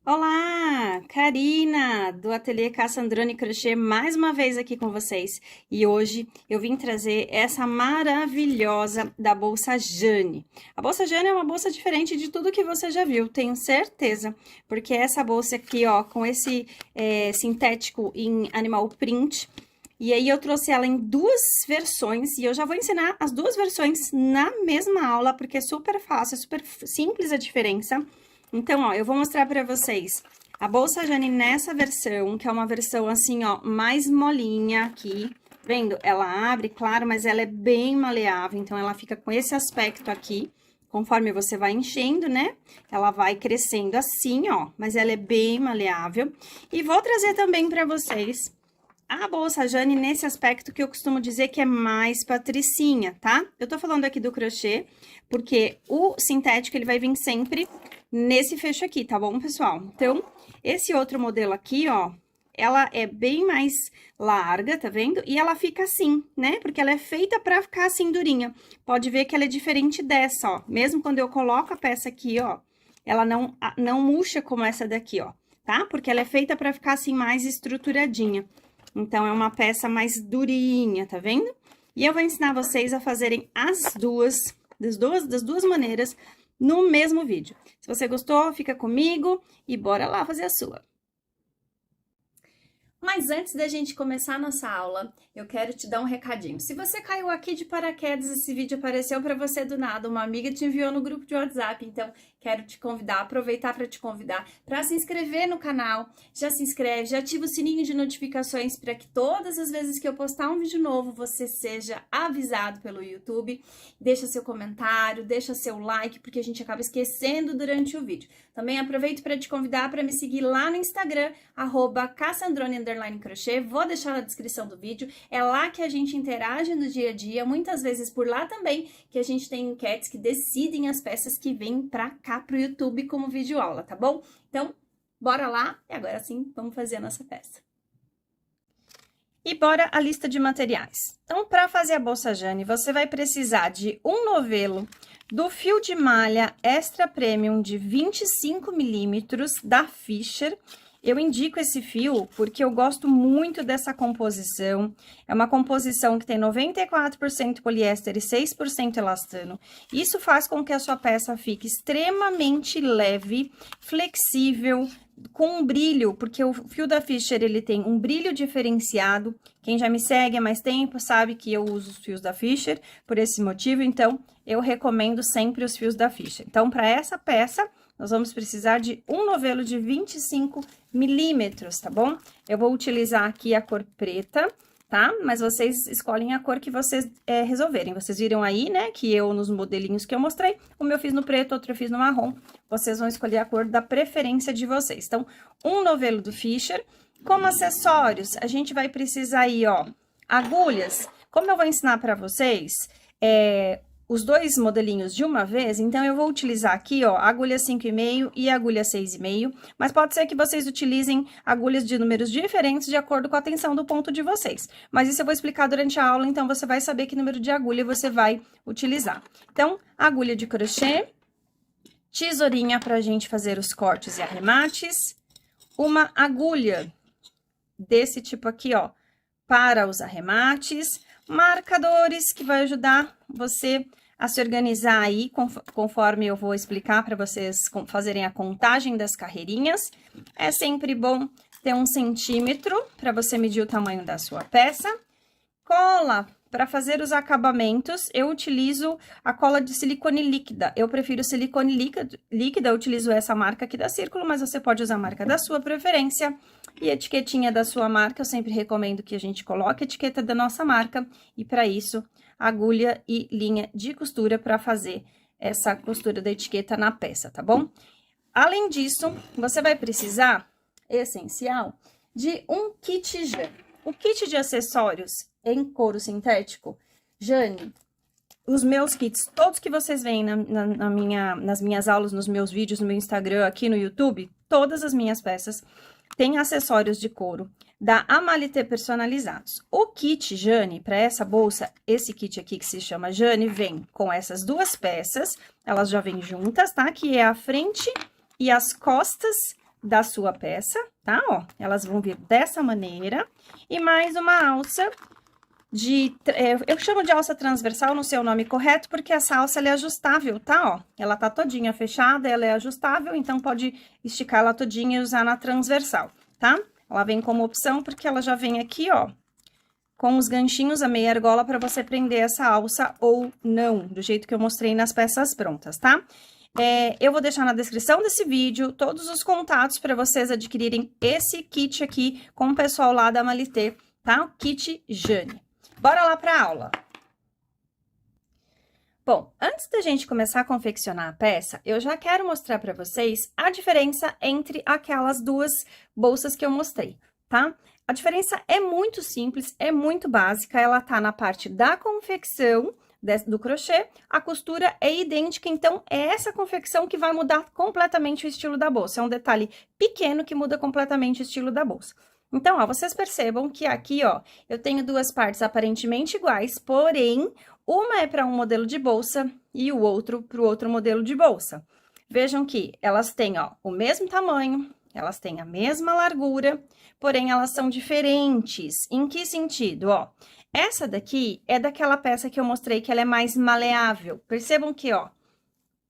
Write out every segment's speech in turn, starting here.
Olá, Karina, do Ateliê Cassandrone Crochê, mais uma vez aqui com vocês. E hoje eu vim trazer essa maravilhosa da bolsa Jane. A bolsa Jane é uma bolsa diferente de tudo que você já viu, tenho certeza. Porque essa bolsa aqui, ó, com esse sintético em animal print. E aí eu trouxe ela em duas versões e eu já vou ensinar as duas versões na mesma aula, porque é super fácil, é super simples a diferença. Então, ó, eu vou mostrar pra vocês a bolsa Jane nessa versão, que é uma versão assim, ó, mais molinha aqui. Vendo? Ela abre, claro, mas ela é bem maleável, então ela fica com esse aspecto aqui. Conforme você vai enchendo, né? Ela vai crescendo assim, ó, mas ela é bem maleável. E vou trazer também pra vocês a bolsa Jane nesse aspecto que eu costumo dizer que é mais patricinha, tá? Eu tô falando aqui do crochê, porque o sintético, ele vai vir sempre nesse fecho aqui, tá bom, pessoal? Então, esse outro modelo aqui, ó, ela é bem mais larga, tá vendo? E ela fica assim, né? Porque ela é feita pra ficar assim durinha. Pode ver que ela é diferente dessa, ó. Mesmo quando eu coloco a peça aqui, ó, ela não murcha como essa daqui, ó, tá? Porque ela é feita pra ficar assim mais estruturadinha. Então, é uma peça mais durinha, tá vendo? E eu vou ensinar vocês a fazerem das duas maneiras no mesmo vídeo. Se você gostou, fica comigo e bora lá fazer a sua. Mas antes da gente começar a nossa aula, eu quero te dar um recadinho. Se você caiu aqui de paraquedas, esse vídeo apareceu para você do nada, uma amiga te enviou no grupo de WhatsApp, então quero te convidar, aproveitar para te convidar para se inscrever no canal. Já se inscreve, já ativa o sininho de notificações para que todas as vezes que eu postar um vídeo novo, você seja avisado pelo YouTube. Deixa seu comentário, deixa seu like, porque a gente acaba esquecendo durante o vídeo. Também aproveito para te convidar para me seguir lá no Instagram, @cassandrone_crochê. Vou deixar na descrição do vídeo. É lá que a gente interage no dia a dia, muitas vezes por lá também, que a gente tem enquetes que decidem as peças que vêm pra cá pro YouTube como vídeo aula, tá bom? Então, bora lá e agora sim, vamos fazer a nossa peça. E bora a lista de materiais. Então, para fazer a bolsa Jane, você vai precisar de um novelo do fio de malha Extra Premium de 25 milímetros da Fisher. Eu indico esse fio porque eu gosto muito dessa composição. É uma composição que tem 94% poliéster e 6% elastano. Isso faz com que a sua peça fique extremamente leve, flexível, com um brilho, porque o fio da Fisher, ele tem um brilho diferenciado. Quem já me segue há mais tempo sabe que eu uso os fios da Fisher por esse motivo, então eu recomendo sempre os fios da Fisher. Então, para essa peça, nós vamos precisar de um novelo de 25 milímetros, tá bom? Eu vou utilizar aqui a cor preta, tá? Mas vocês escolhem a cor que vocês resolverem. Vocês viram aí, né, que eu, nos modelinhos que eu mostrei, uma eu fiz no preto, outra eu fiz no marrom. Vocês vão escolher a cor da preferência de vocês. Então, um novelo do Fisher. Como acessórios, a gente vai precisar aí, ó, agulhas. Como eu vou ensinar pra vocês, os dois modelinhos de uma vez, então eu vou utilizar aqui, ó, agulha 5,5 e agulha 6,5, mas pode ser que vocês utilizem agulhas de números diferentes de acordo com a tensão do ponto de vocês. Mas isso eu vou explicar durante a aula, então você vai saber que número de agulha você vai utilizar. Então, agulha de crochê, tesourinha pra gente fazer os cortes e arremates, uma agulha desse tipo aqui, ó, para os arremates, marcadores que vai ajudar você a se organizar aí, conforme eu vou explicar para vocês fazerem a contagem das carreirinhas. É sempre bom ter 1 centímetro para você medir o tamanho da sua peça. Cola, para fazer os acabamentos, eu utilizo a cola de silicone líquida. Eu prefiro silicone líquida, eu utilizo essa marca aqui da Círculo, mas você pode usar a marca da sua preferência. E a etiquetinha da sua marca, eu sempre recomendo que a gente coloque a etiqueta da nossa marca. E para isso, agulha e linha de costura para fazer essa costura da etiqueta na peça, tá bom? Além disso, você vai precisar, essencial, de um kit Jane. O kit de acessórios em couro sintético, Jane, os meus kits, todos que vocês veem nas minhas aulas, nos meus vídeos, no meu Instagram, aqui no YouTube, todas as minhas peças têm acessórios de couro da Amalité personalizados. O kit Jane, para essa bolsa, esse kit aqui que se chama Jane, vem com essas duas peças, elas já vêm juntas, tá? Que é a frente e as costas da sua peça, tá? Ó, elas vão vir dessa maneira. E mais uma alça eu chamo de alça transversal, não sei o nome correto, porque essa alça, ela é ajustável, tá? Ó, ela tá todinha fechada, ela é ajustável, então pode esticar ela todinha e usar na transversal, tá? Ela vem como opção, porque ela já vem aqui, ó, com os ganchinhos, a meia argola, para você prender essa alça ou não, do jeito que eu mostrei nas peças prontas, tá? Eu vou deixar na descrição desse vídeo todos os contatos para vocês adquirirem esse kit aqui com o pessoal lá da Malité, tá? O kit Jane. Bora lá para a aula. Bom, antes da gente começar a confeccionar a peça, eu já quero mostrar para vocês a diferença entre aquelas duas bolsas que eu mostrei, tá? A diferença é muito simples, é muito básica, ela tá na parte da confecção do crochê, a costura é idêntica, então é essa confecção que vai mudar completamente o estilo da bolsa. É um detalhe pequeno que muda completamente o estilo da bolsa. Então, ó, vocês percebam que aqui, ó, eu tenho duas partes aparentemente iguais, porém, uma é para um modelo de bolsa e o outro para o outro modelo de bolsa. Vejam que elas têm, ó, o mesmo tamanho, elas têm a mesma largura, porém, elas são diferentes. Em que sentido, ó? Essa daqui é daquela peça que eu mostrei que ela é mais maleável. Percebam que, ó,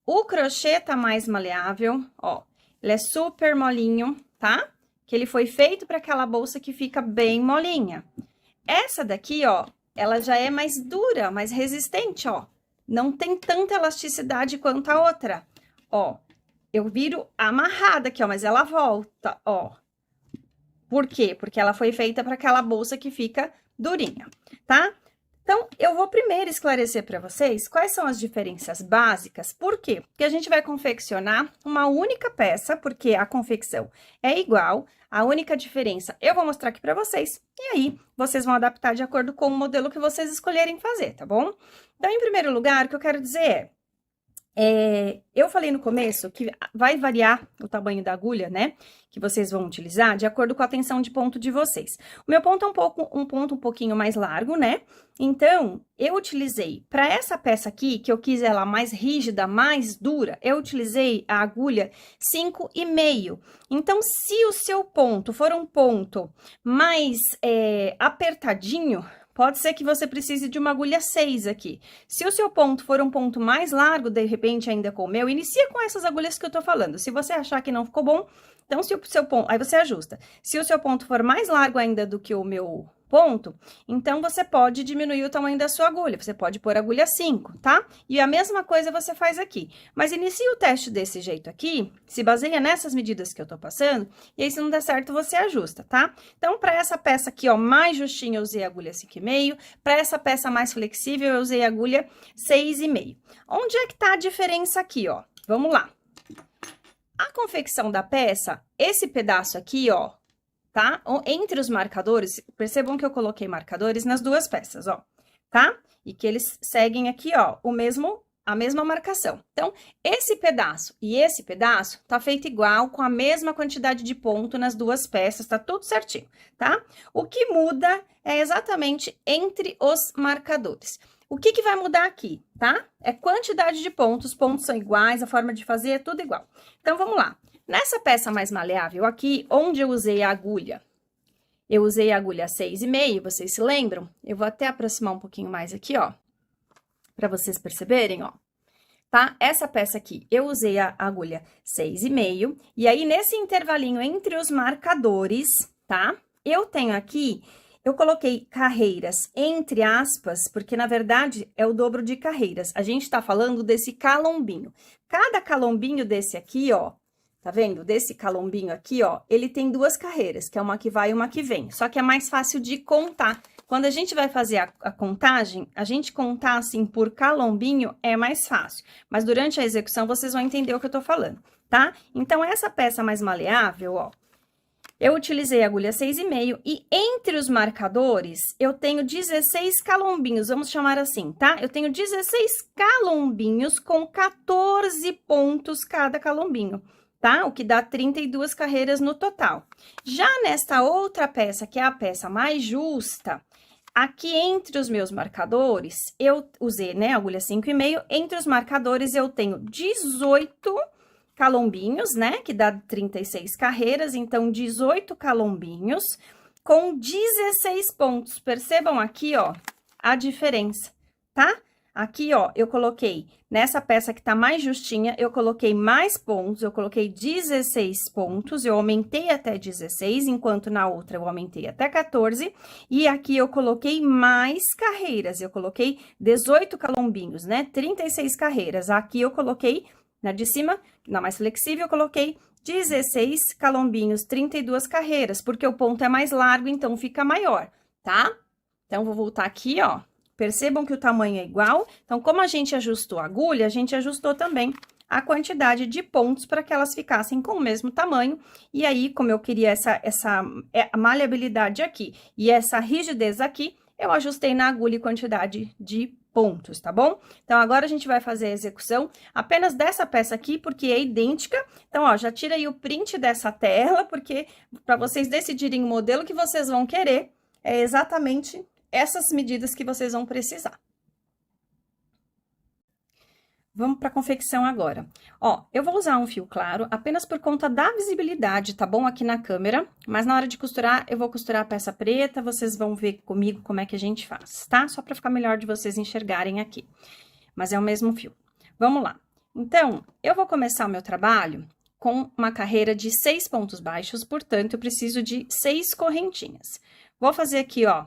o crochê tá mais maleável, ó, ele é super molinho, tá? Que ele foi feito para aquela bolsa que fica bem molinha. Essa daqui, ó, ela já é mais dura, mais resistente, ó. Não tem tanta elasticidade quanto a outra. Ó, eu viro amarrada aqui, ó, mas ela volta, ó. Por quê? Porque ela foi feita para aquela bolsa que fica durinha, tá? Então, eu vou primeiro esclarecer para vocês quais são as diferenças básicas. Por quê? Porque a gente vai confeccionar uma única peça, porque a confecção é igual, a única diferença eu vou mostrar aqui para vocês, e aí vocês vão adaptar de acordo com o modelo que vocês escolherem fazer, tá bom? Então, em primeiro lugar, o que eu quero dizer eu falei no começo que vai variar o tamanho da agulha, né, que vocês vão utilizar de acordo com a tensão de ponto de vocês. O meu ponto é um ponto um pouquinho mais largo, né, então, eu utilizei, para essa peça aqui, que eu quis ela mais rígida, mais dura, eu utilizei a agulha 5,5. Então, se o seu ponto for um ponto mais apertadinho, pode ser que você precise de uma agulha 6 aqui. Se o seu ponto for um ponto mais largo, de repente ainda com o meu, inicia com essas agulhas que eu tô falando. Se você achar que não ficou bom, então se o seu ponto, aí você ajusta. Se o seu ponto for mais largo ainda do que o meu ponto, então você pode diminuir o tamanho da sua agulha. Você pode pôr agulha 5, tá? E a mesma coisa você faz aqui. Mas inicia o teste desse jeito aqui, se baseia nessas medidas que eu tô passando, e aí se não der certo, você ajusta, tá? Então, para essa peça aqui, ó, mais justinha, eu usei a agulha 5,5. Para essa peça mais flexível, eu usei a agulha 6,5. Onde é que tá a diferença aqui, ó? Vamos lá. A confecção da peça, esse pedaço aqui, ó, tá? Entre os marcadores, percebam que eu coloquei marcadores nas duas peças, ó, tá? E que eles seguem aqui, ó, a mesma marcação. Então, esse pedaço e esse pedaço tá feito igual, com a mesma quantidade de ponto nas duas peças, tá tudo certinho, tá? O que muda é exatamente entre os marcadores. O que vai mudar aqui, tá? É quantidade de pontos, os pontos são iguais, a forma de fazer é tudo igual. Então, vamos lá. Nessa peça mais maleável aqui, onde eu usei a agulha 6,5, vocês se lembram? Eu vou até aproximar um pouquinho mais aqui, ó, pra vocês perceberem, ó. Tá? Essa peça aqui, eu usei a agulha 6,5, e aí nesse intervalinho entre os marcadores, tá? Eu tenho aqui, eu coloquei carreiras entre aspas, porque na verdade é o dobro de carreiras. A gente tá falando desse calombinho. Cada calombinho desse aqui, ó, tá vendo? Desse calombinho aqui, ó, ele tem duas carreiras, que é uma que vai e uma que vem. Só que é mais fácil de contar. Quando a gente vai fazer a contagem, a gente contar assim por calombinho é mais fácil. Mas durante a execução, vocês vão entender o que eu tô falando, tá? Então, essa peça mais maleável, ó, eu utilizei a agulha 6,5 e entre os marcadores, eu tenho 16 calombinhos, vamos chamar assim, tá? Eu tenho 16 calombinhos com 14 pontos cada calombinho, tá? O que dá 32 carreiras no total. Já nesta outra peça, que é a peça mais justa, aqui entre os meus marcadores, eu usei, né, agulha 5,5, entre os marcadores eu tenho 18 calombinhos, né? Que dá 36 carreiras, então 18 calombinhos com 16 pontos. Percebam aqui, ó, a diferença, tá? Aqui, ó, eu coloquei, nessa peça que tá mais justinha, eu coloquei mais pontos, eu coloquei 16 pontos, eu aumentei até 16, enquanto na outra eu aumentei até 14, e aqui eu coloquei mais carreiras, eu coloquei 18 calombinhos, né? 36 carreiras. Aqui eu coloquei, na de cima, na mais flexível, eu coloquei 16 calombinhos, 32 carreiras, porque o ponto é mais largo, então fica maior, tá? Então, vou voltar aqui, ó. Percebam que o tamanho é igual. Então, como a gente ajustou a agulha, a gente ajustou também a quantidade de pontos para que elas ficassem com o mesmo tamanho. E aí, como eu queria essa maleabilidade aqui e essa rigidez aqui, eu ajustei na agulha e quantidade de pontos, tá bom? Então, agora a gente vai fazer a execução apenas dessa peça aqui, porque é idêntica. Então, ó, já tira aí o print dessa tela, porque para vocês decidirem o modelo que vocês vão querer, é exatamente essas medidas que vocês vão precisar. Vamos para a confecção agora. Ó, eu vou usar um fio claro apenas por conta da visibilidade, tá bom? Aqui na câmera, mas na hora de costurar, eu vou costurar a peça preta, vocês vão ver comigo como é que a gente faz, tá? Só para ficar melhor de vocês enxergarem aqui. Mas é o mesmo fio. Vamos lá. Então, eu vou começar o meu trabalho com uma carreira de 6 pontos baixos, portanto, eu preciso de 6 correntinhas. Vou fazer aqui, ó,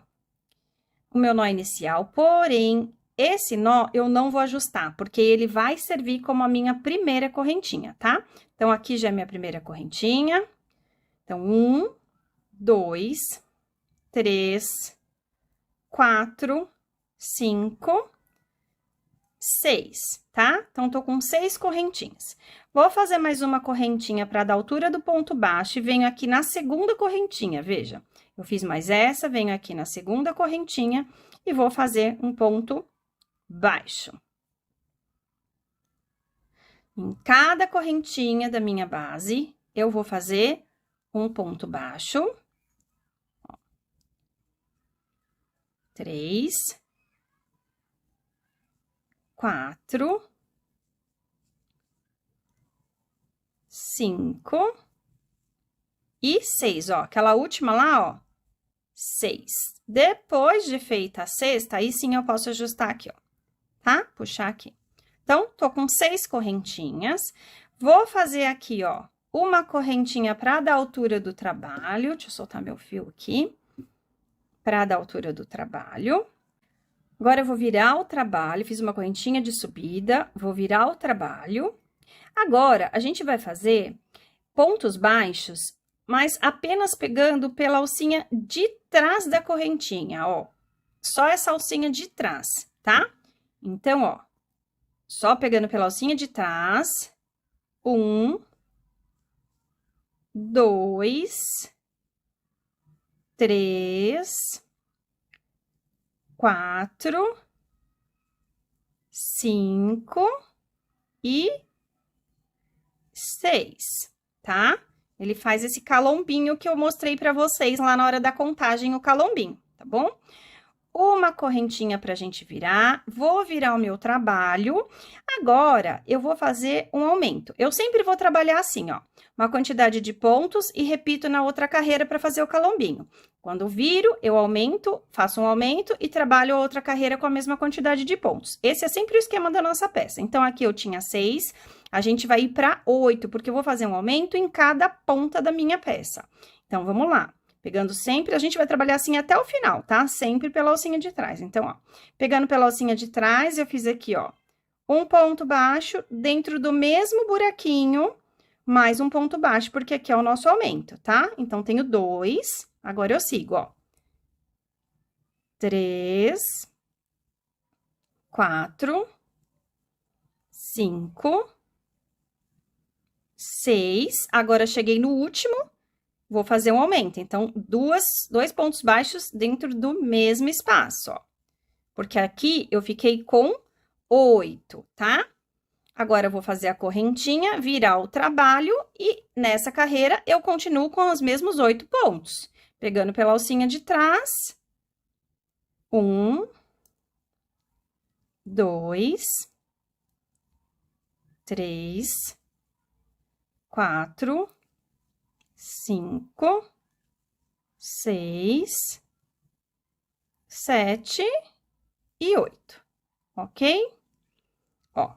o meu nó inicial, porém, esse nó eu não vou ajustar, porque ele vai servir como a minha primeira correntinha, tá? Então, aqui já é minha primeira correntinha. Então, 1, 2, 3, 4, 5, 6, tá? Então, tô com 6 correntinhas. Vou fazer mais uma correntinha para dar altura do ponto baixo e venho aqui na segunda correntinha, veja. Eu fiz mais essa, venho aqui na segunda correntinha e vou fazer um ponto baixo. Em cada correntinha da minha base, eu vou fazer um ponto baixo. Ó. 3, 4, 5 e 6, ó. Aquela última lá, ó, 6. Depois de feita a sexta, aí sim eu posso ajustar aqui, ó, tá? Puxar aqui. Então, tô com 6 correntinhas. Vou fazer aqui, ó, uma correntinha para dar altura do trabalho. Deixa eu soltar meu fio aqui. Para dar altura do trabalho. Agora, eu vou virar o trabalho, fiz uma correntinha de subida, vou virar o trabalho. Agora, a gente vai fazer pontos baixos, mas apenas pegando pela alcinha de trás da correntinha, ó. Só essa alcinha de trás, tá? Então, ó, só pegando pela alcinha de trás. 1, 2, 3, 4, 5 e 6, tá? Ele faz esse calombinho que eu mostrei pra vocês lá na hora da contagem, o calombinho, tá bom? Uma correntinha pra gente virar, vou virar o meu trabalho. Agora, eu vou fazer um aumento. Eu sempre vou trabalhar assim, ó, uma quantidade de pontos e repito na outra carreira para fazer o calombinho. Quando viro, eu aumento, faço um aumento e trabalho a outra carreira com a mesma quantidade de pontos. Esse é sempre o esquema da nossa peça. Então, aqui eu tinha 6, a gente vai ir para 8, porque eu vou fazer um aumento em cada ponta da minha peça. Então, vamos lá. Pegando sempre, a gente vai trabalhar assim até o final, tá? Sempre pela alcinha de trás. Então, ó, pegando pela alcinha de trás, eu fiz aqui, ó, um ponto baixo dentro do mesmo buraquinho, mais um ponto baixo, porque aqui é o nosso aumento, tá? Então, tenho 2, agora eu sigo, ó. 3, 4, 5, 6, agora cheguei no último. Vou fazer um aumento, então, dois pontos baixos dentro do mesmo espaço, ó. Porque aqui eu fiquei com 8, tá? Agora, eu vou fazer a correntinha, virar o trabalho e nessa carreira eu continuo com os mesmos 8 pontos. Pegando pela alcinha de trás. 1, 2, 3, 4, 5, 6, 7 e 8, ok? Ó,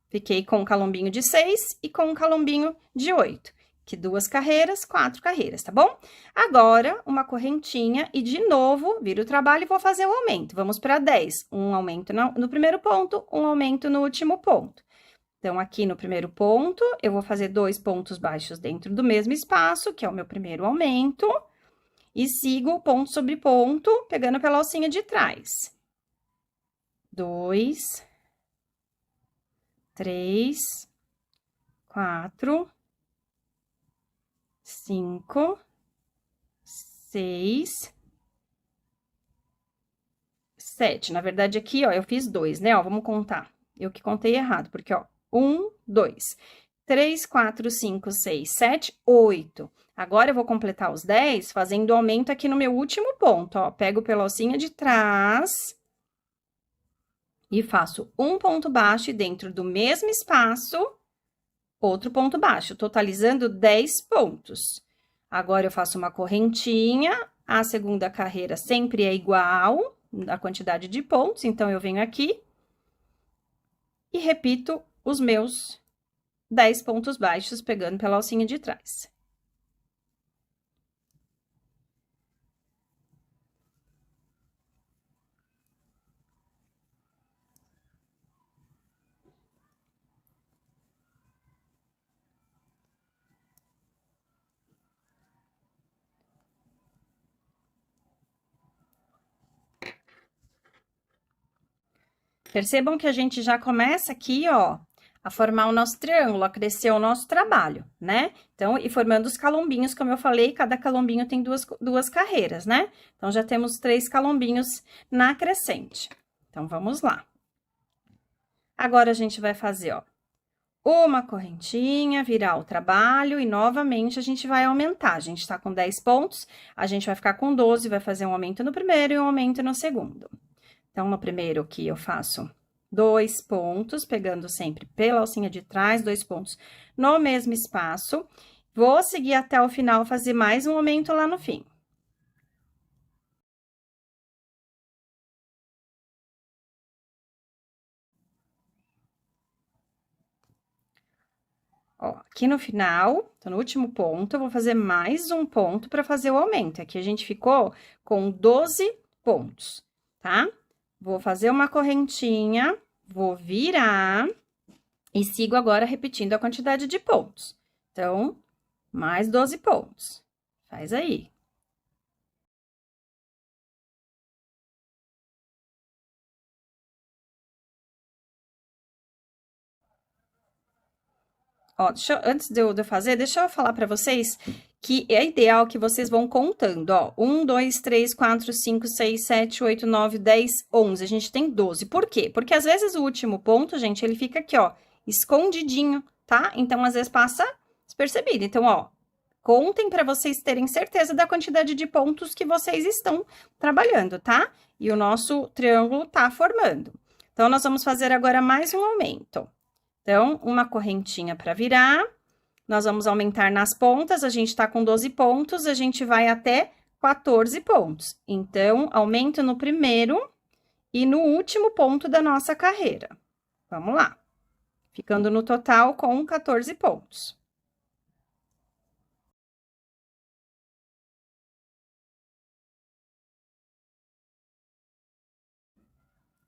fiquei com um calombinho de 6 e com um calombinho de 8. Que 2 carreiras, 4 carreiras, tá bom? Agora, uma correntinha e, de novo, viro o trabalho e vou fazer o aumento. Vamos para 10. Um aumento no primeiro ponto, um aumento no último ponto. Então, aqui no primeiro ponto, eu vou fazer 2 pontos baixos dentro do mesmo espaço, que é o meu primeiro aumento. E sigo ponto sobre ponto, pegando pela alcinha de trás. 2, 3, 4, 5, 6, 7. Na verdade, aqui, ó, eu fiz 2, né? Ó, vamos contar. Eu que contei errado, porque, ó, 1, 2, 3, 4, 5, 6, 7, 8. Agora, eu vou completar os 10 fazendo aumento aqui no meu último ponto, ó. Pego pela alcinha de trás e faço um ponto baixo e dentro do mesmo espaço, outro ponto baixo, totalizando 10 pontos. Agora, eu faço uma correntinha, a segunda carreira sempre é igual a quantidade de pontos, então, eu venho aqui e repito os meus 10 pontos baixos, pegando pela alcinha de trás. Percebam que a gente já começa aqui, ó, a formar o nosso triângulo, a crescer o nosso trabalho, né? Então, e formando os calombinhos, como eu falei, cada calombinho tem duas carreiras, né? Então, já temos 3 calombinhos na crescente. Então, vamos lá. Agora, a gente vai fazer, ó, uma correntinha, virar o trabalho e, novamente, a gente vai aumentar. A gente tá com 10 pontos, a gente vai ficar com 12, vai fazer um aumento no primeiro e um aumento no segundo. Então, no primeiro aqui, eu faço 2 pontos, pegando sempre pela alcinha de trás, 2 pontos no mesmo espaço. Vou seguir até o final, fazer mais um aumento lá no fim. Ó, aqui no final, então, no último ponto, eu vou fazer mais um ponto para fazer o aumento. Aqui a gente ficou com 12 pontos, tá? Vou fazer uma correntinha, vou virar e sigo agora repetindo a quantidade de pontos. Então, mais 12 pontos. Faz aí. Ó, antes de eu fazer, deixa eu falar para vocês que é ideal que vocês vão contando, ó. 1, 2, 3, 4, 5, 6, 7, 8, 9, 10, 11. A gente tem 12. Por quê? Porque às vezes o último ponto, gente, ele fica aqui, ó, escondidinho, tá? Então, às vezes passa despercebido. Então, ó, contem para vocês terem certeza da quantidade de pontos que vocês estão trabalhando, tá? E o nosso triângulo tá formando. Então, nós vamos fazer agora mais um aumento. Então, uma correntinha para virar, nós vamos aumentar nas pontas, a gente tá com 12 pontos, a gente vai até 14 pontos. Então, aumento no primeiro e no último ponto da nossa carreira. Vamos lá. Ficando no total com 14 pontos.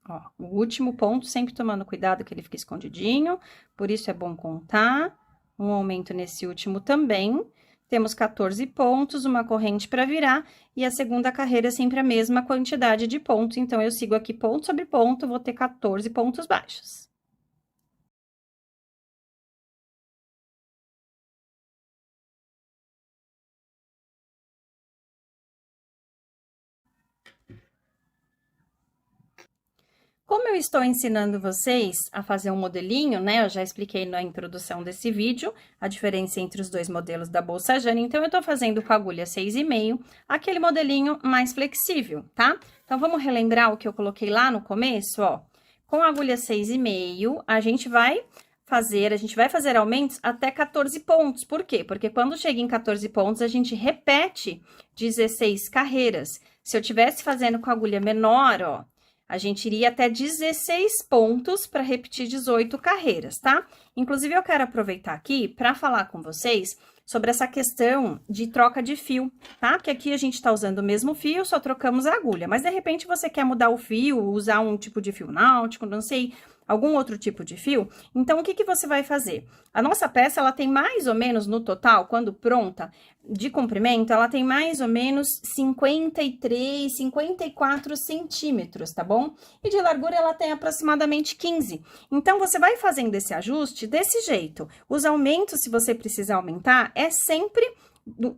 Ó, o último ponto, sempre tomando cuidado que ele fica escondidinho, por isso é bom contar. Um aumento nesse último também. Temos 14 pontos, uma corrente para virar, e a segunda carreira é sempre a mesma quantidade de pontos. Então, eu sigo aqui ponto sobre ponto, vou ter 14 pontos baixos. Como eu estou ensinando vocês a fazer um modelinho, né? Eu já expliquei na introdução desse vídeo a diferença entre os dois modelos da bolsa Jane. Então, eu tô fazendo com a agulha 6,5, aquele modelinho mais flexível, tá? Então, vamos relembrar o que eu coloquei lá no começo, ó. Com a agulha 6,5, a gente vai a gente vai fazer aumentos até 14 pontos. Por quê? Porque quando chega em 14 pontos, a gente repete 16 carreiras. Se eu tivesse fazendo com agulha menor, ó, a gente iria até 16 pontos para repetir 18 carreiras, tá? Inclusive, eu quero aproveitar aqui para falar com vocês sobre essa questão de troca de fio, tá? Porque aqui a gente tá usando o mesmo fio, só trocamos a agulha. Mas, de repente, você quer mudar o fio, usar um tipo de fio náutico, não sei, algum outro tipo de fio. Então, o que que você vai fazer? A nossa peça, ela tem mais ou menos, no total, quando pronta, de comprimento, ela tem mais ou menos 53, 54 centímetros, tá bom? E de largura, ela tem aproximadamente 15. Então, você vai fazendo esse ajuste desse jeito. Os aumentos, se você precisar aumentar, é sempre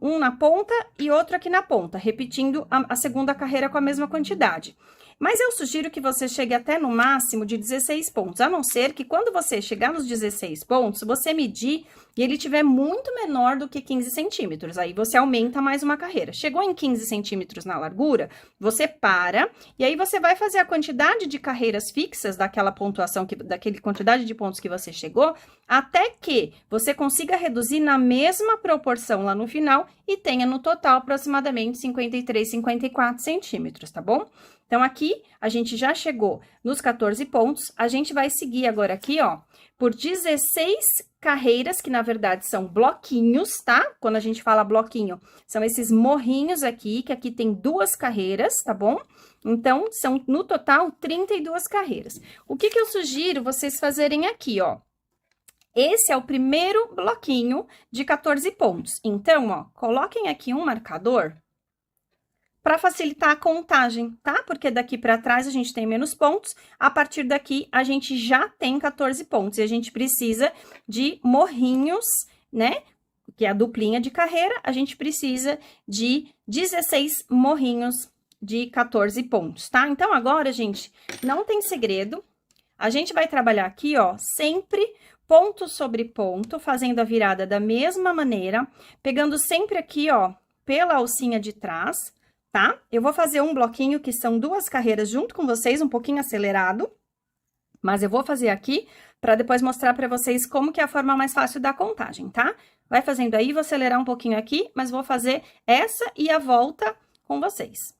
um na ponta e outro aqui na ponta, repetindo a segunda carreira com a mesma quantidade. Mas eu sugiro que você chegue até no máximo de 16 pontos, a não ser que quando você chegar nos 16 pontos, você medir e ele tiver muito menor do que 15 centímetros, aí você aumenta mais uma carreira. Chegou em 15 centímetros na largura, você para, e aí você vai fazer a quantidade de carreiras fixas daquela pontuação, daquela quantidade de pontos que você chegou, até que você consiga reduzir na mesma proporção lá no final e tenha no total aproximadamente 53, 54 centímetros, tá bom? Então, aqui, a gente já chegou nos 14 pontos, a gente vai seguir agora aqui, ó, por 16 carreiras, que na verdade são bloquinhos, tá? Quando a gente fala bloquinho, são esses morrinhos aqui, que aqui tem 2 carreiras, tá bom? Então, são no total 32 carreiras. O que que eu sugiro vocês fazerem aqui, ó? Esse é o primeiro bloquinho de 14 pontos. Então, ó, coloquem aqui um marcador para facilitar a contagem, tá? Porque daqui para trás a gente tem menos pontos, a partir daqui a gente já tem 14 pontos, e a gente precisa de morrinhos, né? Que é a duplinha de carreira, a gente precisa de 16 morrinhos de 14 pontos, tá? Então, agora, gente, não tem segredo, a gente vai trabalhar aqui, ó, sempre ponto sobre ponto, fazendo a virada da mesma maneira, pegando sempre aqui, ó, pela alcinha de trás, tá? Eu vou fazer um bloquinho que são 2 carreiras junto com vocês, um pouquinho acelerado, mas eu vou fazer aqui para depois mostrar para vocês como que é a forma mais fácil da contagem, tá? Vai fazendo aí, vou acelerar um pouquinho aqui, mas vou fazer essa e a volta com vocês.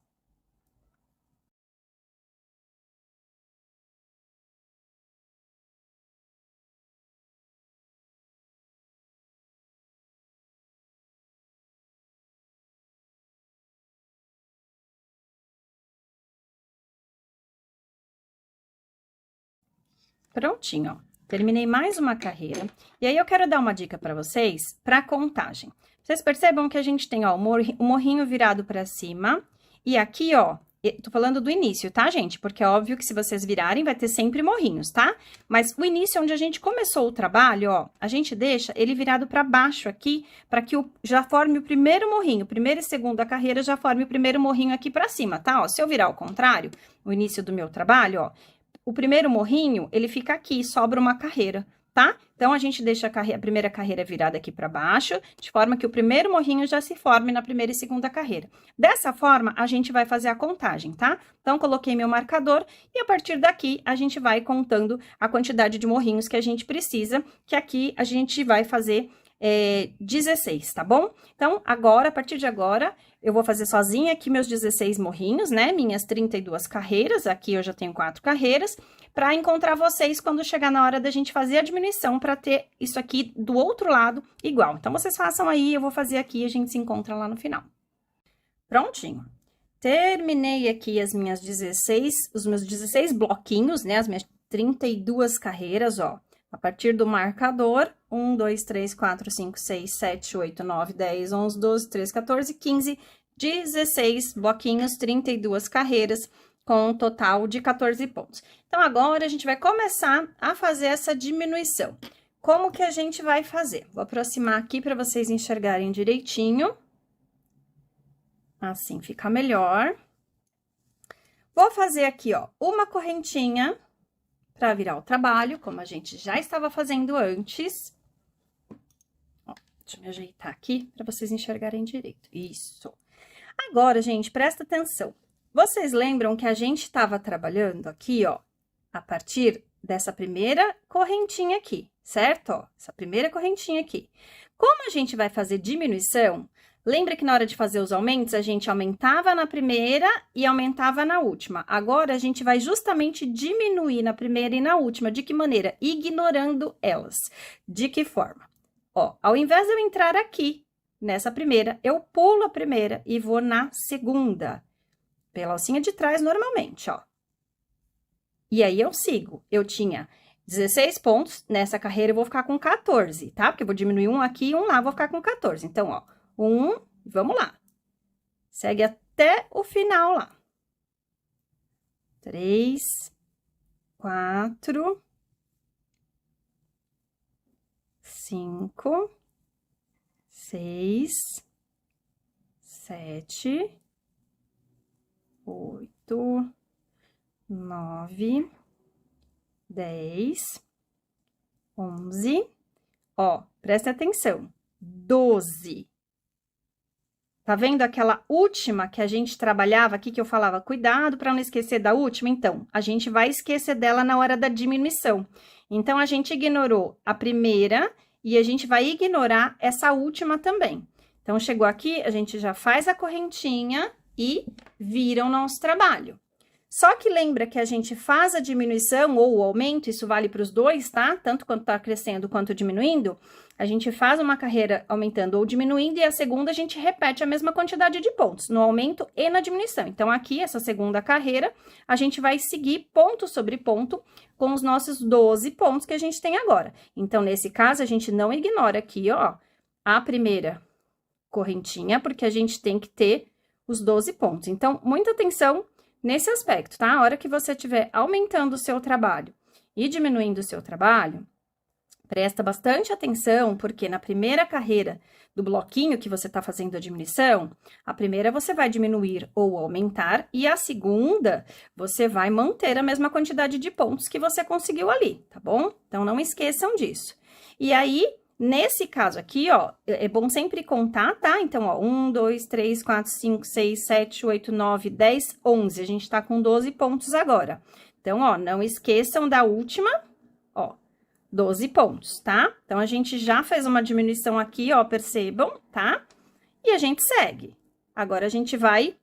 Prontinho, ó. Terminei mais uma carreira. E aí, eu quero dar uma dica para vocês para contagem. Vocês percebam que a gente tem, ó, o morrinho virado para cima. E aqui, ó, tô falando do início, tá, gente? Porque é óbvio que se vocês virarem, vai ter sempre morrinhos, tá? Mas o início, onde a gente começou o trabalho, ó, a gente deixa ele virado para baixo aqui, para que já forme o primeiro morrinho. Primeira e segunda carreira já forme o primeiro morrinho aqui para cima, tá? Ó, se eu virar ao contrário, o início do meu trabalho, ó, o primeiro morrinho, ele fica aqui, sobra uma carreira, tá? Então, a gente deixa a primeira carreira virada aqui para baixo, de forma que o primeiro morrinho já se forme na primeira e segunda carreira. Dessa forma, a gente vai fazer a contagem, tá? Então, coloquei meu marcador e, a partir daqui, a gente vai contando a quantidade de morrinhos que a gente precisa, que aqui a gente vai fazer 16, tá bom? Então, agora, a partir de agora, eu vou fazer sozinha aqui meus 16 morrinhos, né? Minhas 32 carreiras, aqui eu já tenho 4 carreiras, para encontrar vocês quando chegar na hora da gente fazer a diminuição, para ter isso aqui do outro lado igual. Então, vocês façam aí, eu vou fazer aqui e a gente se encontra lá no final. Prontinho. Terminei aqui os meus 16 bloquinhos, né? As minhas 32 carreiras, ó. A partir do marcador, 1, 2, 3, 4, 5, 6, 7, 8, 9, 10, 11, 12, 13, 14, 15, 16 bloquinhos, 32 carreiras, com um total de 14 pontos. Então, agora, a gente vai começar a fazer essa diminuição. Como que a gente vai fazer? Vou aproximar aqui para vocês enxergarem direitinho. Assim fica melhor. Vou fazer aqui, ó, uma correntinha para virar o trabalho, como a gente já estava fazendo antes. Ó, deixa eu me ajeitar aqui para vocês enxergarem direito. Isso. Agora, gente, presta atenção. Vocês lembram que a gente estava trabalhando aqui, ó, a partir dessa primeira correntinha aqui, certo? Ó, essa primeira correntinha aqui. Como a gente vai fazer diminuição, lembra que na hora de fazer os aumentos, a gente aumentava na primeira e aumentava na última. Agora, a gente vai justamente diminuir na primeira e na última. De que maneira? Ignorando elas. De que forma? Ó, ao invés de eu entrar aqui, nessa primeira, eu pulo a primeira e vou na segunda. Pela alcinha de trás, normalmente, ó. E aí, eu sigo. Eu tinha 16 pontos, nessa carreira eu vou ficar com 14, tá? Porque eu vou diminuir um aqui e um lá, vou ficar com 14. Então, ó, vamos lá. Segue até o final lá. 3, 4, 5, 6, 7, 8, 9, 10, 11, ó, presta atenção, 12. Tá vendo aquela última que a gente trabalhava aqui, que eu falava, cuidado para não esquecer da última? Então, a gente vai esquecer dela na hora da diminuição. Então, a gente ignorou a primeira e a gente vai ignorar essa última também. Então, chegou aqui, a gente já faz a correntinha e vira o nosso trabalho. Só que lembra que a gente faz a diminuição ou o aumento, isso vale para os dois, tá? Tanto quanto tá crescendo quanto diminuindo, a gente faz uma carreira aumentando ou diminuindo e a segunda a gente repete a mesma quantidade de pontos, no aumento e na diminuição. Então, aqui, essa segunda carreira, a gente vai seguir ponto sobre ponto com os nossos 12 pontos que a gente tem agora. Então, nesse caso, a gente não ignora aqui, ó, a primeira correntinha, porque a gente tem que ter os 12 pontos. Então, muita atenção nesse aspecto, tá? A hora que você estiver aumentando o seu trabalho e diminuindo o seu trabalho, presta bastante atenção, porque na primeira carreira do bloquinho que você tá fazendo a diminuição, a primeira você vai diminuir ou aumentar, e a segunda você vai manter a mesma quantidade de pontos que você conseguiu ali, tá bom? Então, não esqueçam disso. E aí, nesse caso aqui, ó, é bom sempre contar, tá? Então, ó, 1, 2, 3, 4, 5, 6, 7, 8, 9, 10, 11. A gente tá com 12 pontos agora. Então, ó, não esqueçam da última, ó, 12 pontos, tá? Então, a gente já fez uma diminuição aqui, ó, percebam, tá? E a gente segue. Agora, a gente vai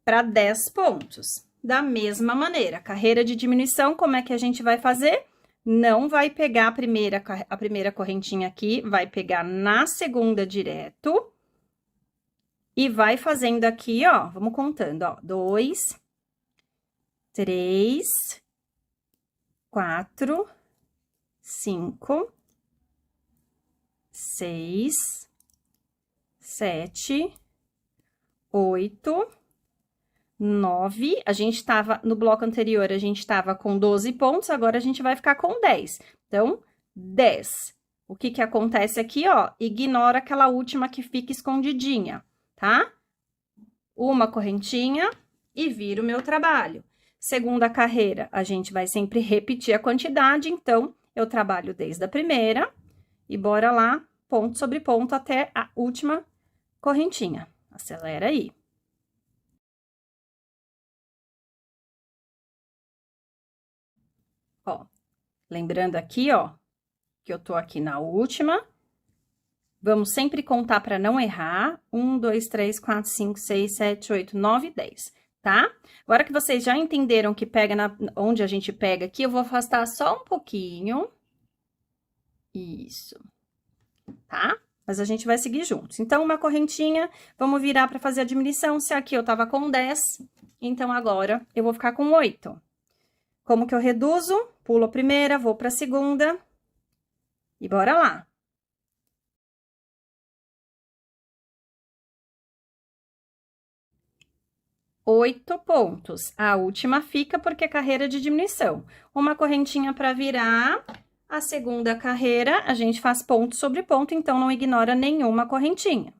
para 10 pontos. Da mesma maneira, carreira de diminuição, como é que a gente vai fazer? Não vai pegar a primeira correntinha aqui, vai pegar na segunda direto. E vai fazendo aqui, ó, vamos contando, ó, 2, 3, 4, 5, 6, 7, 8, 9. A gente tava, no bloco anterior, a gente tava com 12 pontos, agora a gente vai ficar com 10. Então, 10. O que que acontece aqui, ó? Ignora aquela última que fica escondidinha, tá? Uma correntinha e vira o meu trabalho. Segunda carreira, a gente vai sempre repetir a quantidade, então, eu trabalho desde a primeira e bora lá, ponto sobre ponto até a última correntinha. Acelera aí. Ó, lembrando aqui, ó, que eu tô aqui na última. Vamos sempre contar para não errar. 1, 2, 3, 4, 5, 6, 7, 8, 9, 10, tá? Agora que vocês já entenderam que pega onde a gente pega aqui, eu vou afastar só um pouquinho. Isso, tá? Mas a gente vai seguir juntos. Então, uma correntinha, vamos virar para fazer a diminuição. Se aqui eu tava com 10, então agora eu vou ficar com 8. Como que eu reduzo? Pulo a primeira, vou para a segunda e bora lá. Oito pontos. A última fica porque é carreira de diminuição. Uma correntinha para virar. A segunda carreira, a gente faz ponto sobre ponto, então não ignora nenhuma correntinha.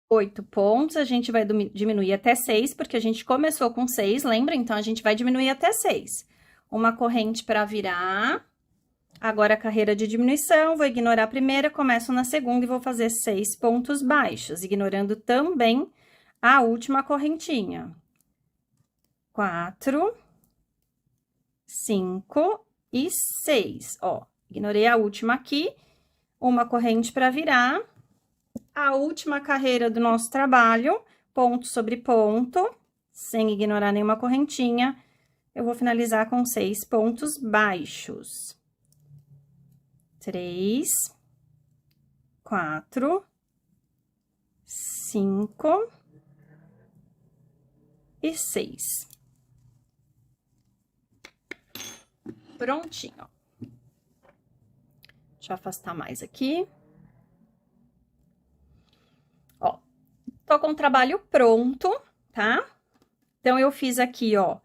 Oito pontos, a gente vai diminuir até 6, porque a gente começou com 6, lembra? Então, a gente vai diminuir até 6. Uma corrente para virar. Agora, a carreira de diminuição, vou ignorar a primeira, começo na segunda e vou fazer 6 pontos baixos, ignorando também a última correntinha. 4, 5 e 6, ó. Ignorei a última aqui, uma corrente para virar. A última carreira do nosso trabalho, ponto sobre ponto, sem ignorar nenhuma correntinha, eu vou finalizar com 6 pontos baixos. 3, 4, 5 e 6. Prontinho, ó. Deixa eu afastar mais aqui. Ó, tô com o trabalho pronto, tá? Então, eu fiz aqui, ó,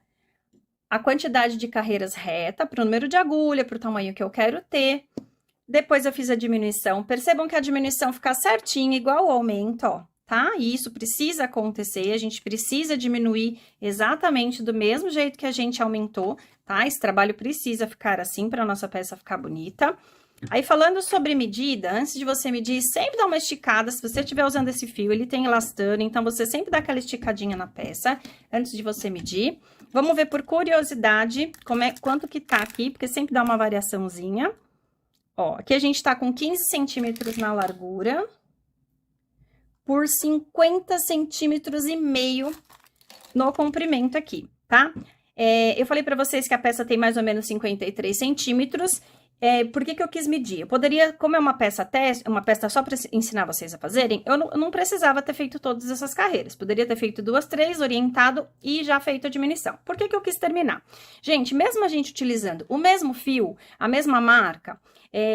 a quantidade de carreiras reta para o número de agulha, para o tamanho que eu quero ter. Depois, eu fiz a diminuição. Percebam que a diminuição fica certinha, igual ao aumento, ó, tá? E isso precisa acontecer, a gente precisa diminuir exatamente do mesmo jeito que a gente aumentou, tá? Esse trabalho precisa ficar assim para a nossa peça ficar bonita. Aí, falando sobre medida, antes de você medir, sempre dá uma esticada. Se você estiver usando esse fio, ele tem elastano, então você sempre dá aquela esticadinha na peça antes de você medir. Vamos ver por curiosidade quanto que tá aqui, porque sempre dá uma variaçãozinha. Ó, aqui a gente tá com 15 centímetros na largura por 50 centímetros e meio no comprimento aqui, tá? Eu falei pra vocês que a peça tem mais ou menos 53 centímetros. Por que eu quis medir? Eu poderia, como é uma peça teste, uma peça só para ensinar vocês a fazerem, eu não precisava ter feito todas essas carreiras. Poderia ter feito 2, 3, orientado e já feito a diminuição. Por que eu quis terminar? Gente, mesmo a gente utilizando o mesmo fio, a mesma marca,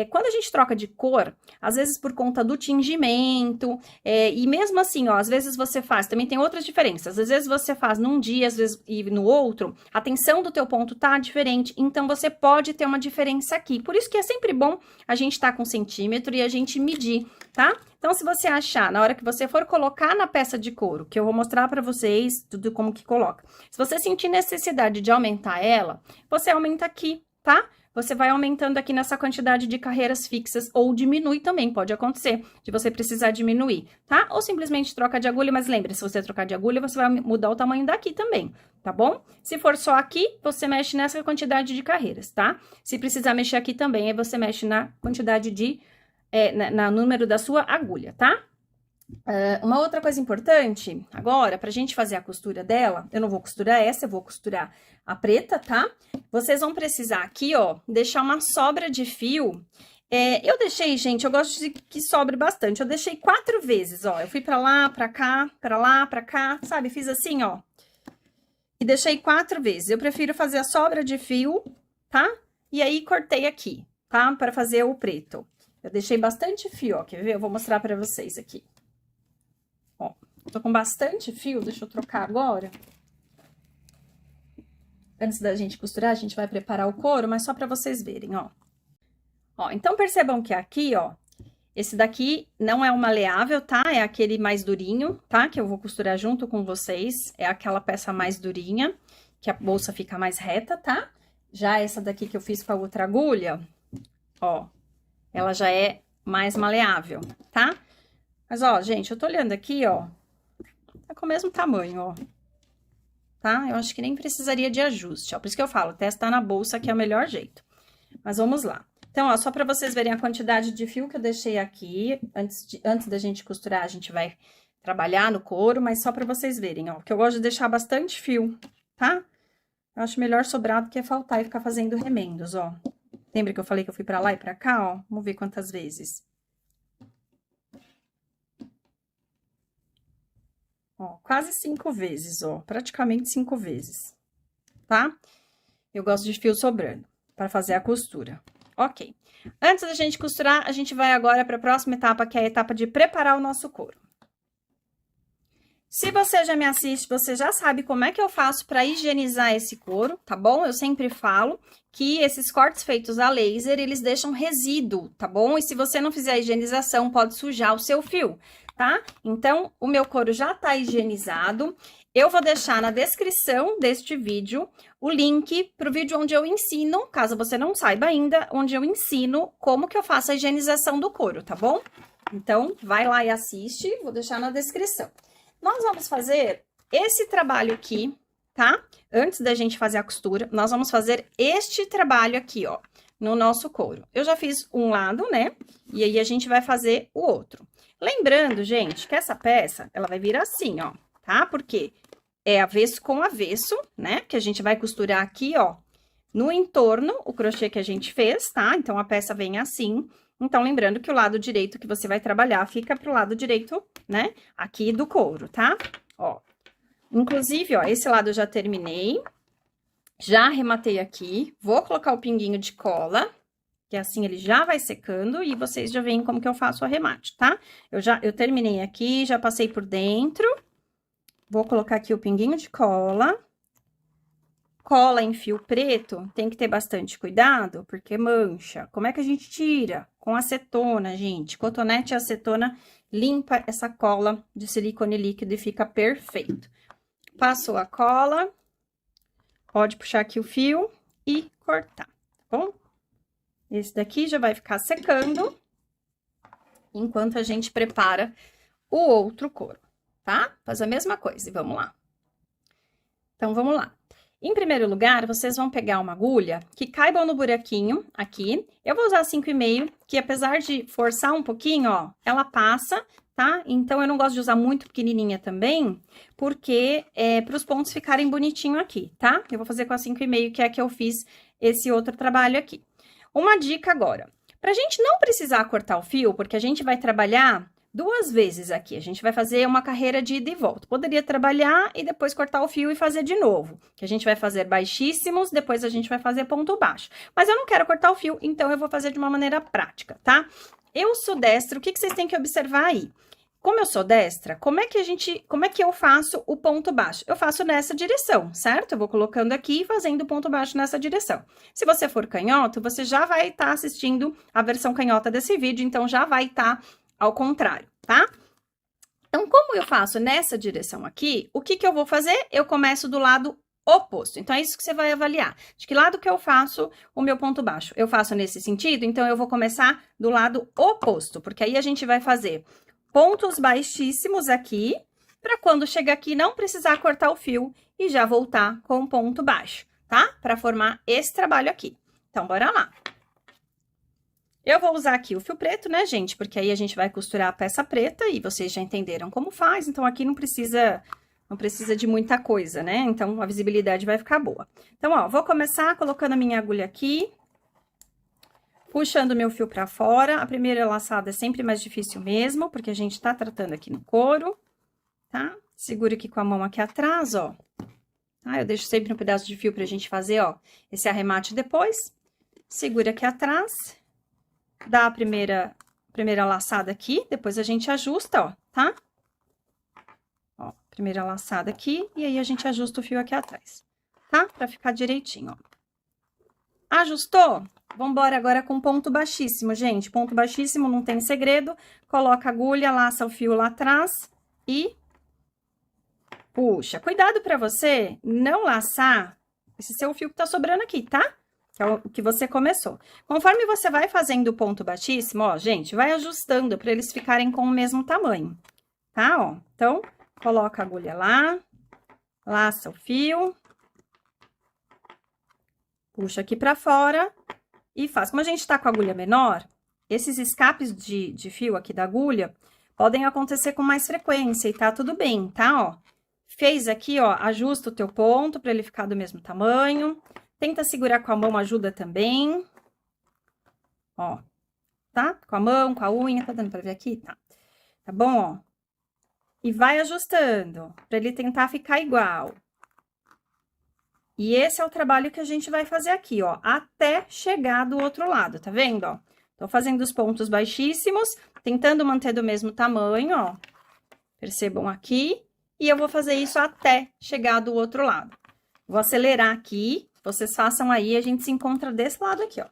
quando a gente troca de cor, às vezes por conta do tingimento, e mesmo assim, ó, às vezes você faz, também tem outras diferenças, às vezes você faz num dia, às vezes e no outro, a tensão do teu ponto tá diferente, então você pode ter uma diferença aqui. Por isso que é sempre bom a gente tá com centímetro e a gente medir, tá? Então, se você achar, na hora que você for colocar na peça de couro, que eu vou mostrar pra vocês tudo como que coloca, se você sentir necessidade de aumentar ela, você aumenta aqui, tá? Você vai aumentando aqui nessa quantidade de carreiras fixas, ou diminui também, pode acontecer, de você precisar diminuir, tá? Ou simplesmente troca de agulha, mas lembre, se você trocar de agulha, você vai mudar o tamanho daqui também, tá bom? Se for só aqui, você mexe nessa quantidade de carreiras, tá? Se precisar mexer aqui também, aí você mexe na quantidade de, no número da sua agulha, tá? Uma outra coisa importante, agora, pra gente fazer a costura dela, eu não vou costurar essa, eu vou costurar a preta, tá? Vocês vão precisar aqui, ó, deixar uma sobra de fio. Eu deixei, gente, eu gosto de que sobre bastante, eu deixei 4 vezes, ó, eu fui pra lá, pra cá, pra lá, pra cá, sabe? Fiz assim, ó, e deixei 4 vezes. Eu prefiro fazer a sobra de fio, tá? E aí, cortei aqui, tá? Pra fazer o preto. Eu deixei bastante fio, ó, quer ver? Eu vou mostrar pra vocês aqui. Ó, tô com bastante fio, deixa eu trocar agora. Antes da gente costurar, a gente vai preparar o couro, mas só pra vocês verem, ó. Ó, então percebam que aqui, ó, esse daqui não é o maleável, tá? É aquele mais durinho, tá? Que eu vou costurar junto com vocês. É aquela peça mais durinha, que a bolsa fica mais reta, tá? Já essa daqui que eu fiz com a outra agulha, ó, ela já é mais maleável, tá? Mas, ó, gente, eu tô olhando aqui, ó, tá com o mesmo tamanho, ó, tá? Eu acho que nem precisaria de ajuste, ó, por isso que eu falo, testar na bolsa que é o melhor jeito. Mas vamos lá. Então, ó, só pra vocês verem a quantidade de fio que eu deixei aqui, antes da gente costurar, a gente vai trabalhar no couro, mas só pra vocês verem, ó, que eu gosto de deixar bastante fio, tá? Eu acho melhor sobrar do que faltar e ficar fazendo remendos, ó. Lembra que eu falei que eu fui pra lá e pra cá, ó? Vamos ver quantas vezes. Ó, quase 5 vezes, ó, praticamente 5 vezes, tá? Eu gosto de fio sobrando, para fazer a costura. Ok. Antes da gente costurar, a gente vai agora para a próxima etapa, que é a etapa de preparar o nosso couro. Se você já me assiste, você já sabe como é que eu faço para higienizar esse couro, tá bom? Eu sempre falo que esses cortes feitos a laser, eles deixam resíduo, tá bom? E se você não fizer a higienização, pode sujar o seu fio, tá? Então, o meu couro já tá higienizado. Eu vou deixar na descrição deste vídeo o link pro vídeo onde eu ensino, caso você não saiba ainda, onde eu ensino como que eu faço a higienização do couro, tá bom? Então, vai lá e assiste, vou deixar na descrição. Nós vamos fazer esse trabalho aqui, tá? Antes da gente fazer a costura, nós vamos fazer este trabalho aqui, ó, no nosso couro. Eu já fiz um lado, né? E aí, a gente vai fazer o outro. Lembrando, gente, que essa peça, ela vai vir assim, ó, tá? Porque é avesso com avesso, né? Que a gente vai costurar aqui, ó, no entorno, o crochê que a gente fez, tá? Então, a peça vem assim. Então, lembrando que o lado direito que você vai trabalhar fica pro lado direito, né? Aqui do couro, tá? Ó. Inclusive, ó, esse lado eu já terminei. Já arrematei aqui. Vou colocar o pinguinho de cola, que assim ele já vai secando e vocês já veem como que eu faço o arremate, tá? Eu terminei aqui, já passei por dentro. Vou colocar aqui o pinguinho de cola. Cola em fio preto, tem que ter bastante cuidado, porque mancha. Como é que a gente tira? Com acetona, gente. Cotonete e acetona limpa essa cola de silicone líquido e fica perfeito. Passou a cola, pode puxar aqui o fio e cortar, tá bom? Esse daqui já vai ficar secando, enquanto a gente prepara o outro couro, tá? Faz a mesma coisa e vamos lá. Então, vamos lá. Em primeiro lugar, vocês vão pegar uma agulha que caiba no buraquinho aqui. Eu vou usar 5,5, que apesar de forçar um pouquinho, ó, ela passa, tá? Então, eu não gosto de usar muito pequenininha também, porque para os pontos ficarem bonitinho aqui, tá? Eu vou fazer com a 5,5, que é a que eu fiz esse outro trabalho aqui. Uma dica agora. Pra gente não precisar cortar o fio, porque a gente vai trabalhar 2 vezes aqui, a gente vai fazer uma carreira de ida e volta. Poderia trabalhar e depois cortar o fio e fazer de novo. Que a gente vai fazer baixíssimos, depois a gente vai fazer ponto baixo. Mas eu não quero cortar o fio, então eu vou fazer de uma maneira prática, tá? Eu sou destra, o que vocês têm que observar aí? Como eu sou destra, como é que eu faço o ponto baixo? Eu faço nessa direção, certo? Eu vou colocando aqui e fazendo o ponto baixo nessa direção. Se você for canhoto, você já vai estar assistindo a versão canhota desse vídeo, então já vai estar ao contrário, tá? Então, como eu faço nessa direção aqui, o que eu vou fazer? Eu começo do lado oposto. Então, é isso que você vai avaliar. De que lado que eu faço o meu ponto baixo? Eu faço nesse sentido, então eu vou começar do lado oposto, porque aí a gente vai fazer pontos baixíssimos aqui, para quando chegar aqui não precisar cortar o fio e já voltar com um ponto baixo, tá? Para formar esse trabalho aqui. Então, bora lá. Eu vou usar aqui o fio preto, né, gente? Porque aí a gente vai costurar a peça preta e vocês já entenderam como faz, então aqui não precisa de muita coisa, né? Então, a visibilidade vai ficar boa. Então, ó, vou começar colocando a minha agulha aqui, puxando meu fio pra fora. A primeira laçada é sempre mais difícil mesmo, porque a gente tá tratando aqui no couro, tá? Segura aqui com a mão aqui atrás, ó. Tá? Eu deixo sempre um pedaço de fio pra gente fazer, ó, esse arremate depois. Segura aqui atrás. Dá a primeira laçada aqui, depois a gente ajusta, ó, tá? Ó, primeira laçada aqui, e aí a gente ajusta o fio aqui atrás, tá? Pra ficar direitinho, ó. Ajustou? Vambora agora com ponto baixíssimo, gente. Ponto baixíssimo, não tem segredo. Coloca a agulha, laça o fio lá atrás e puxa. Cuidado pra você não laçar esse seu fio que tá sobrando aqui, tá? Que é o que você começou. Conforme você vai fazendo o ponto baixíssimo, ó, gente, vai ajustando para eles ficarem com o mesmo tamanho, tá? Ó, então, coloca a agulha lá, laça o fio, puxa aqui para fora e faz. Como a gente tá com a agulha menor, esses escapes de fio aqui da agulha podem acontecer com mais frequência e tá tudo bem, tá? Ó, fez aqui, ó, ajusta o teu ponto para ele ficar do mesmo tamanho. Tenta segurar com a mão, ajuda também. Ó, tá? Com a mão, com a unha, tá dando pra ver aqui? Tá. Tá bom, ó? E vai ajustando, pra ele tentar ficar igual. E esse é o trabalho que a gente vai fazer aqui, ó, até chegar do outro lado, tá vendo, ó? Tô fazendo os pontos baixíssimos, tentando manter do mesmo tamanho, ó. Percebam aqui. E eu vou fazer isso até chegar do outro lado. Vou acelerar aqui. Vocês façam aí, a gente se encontra desse lado aqui, ó.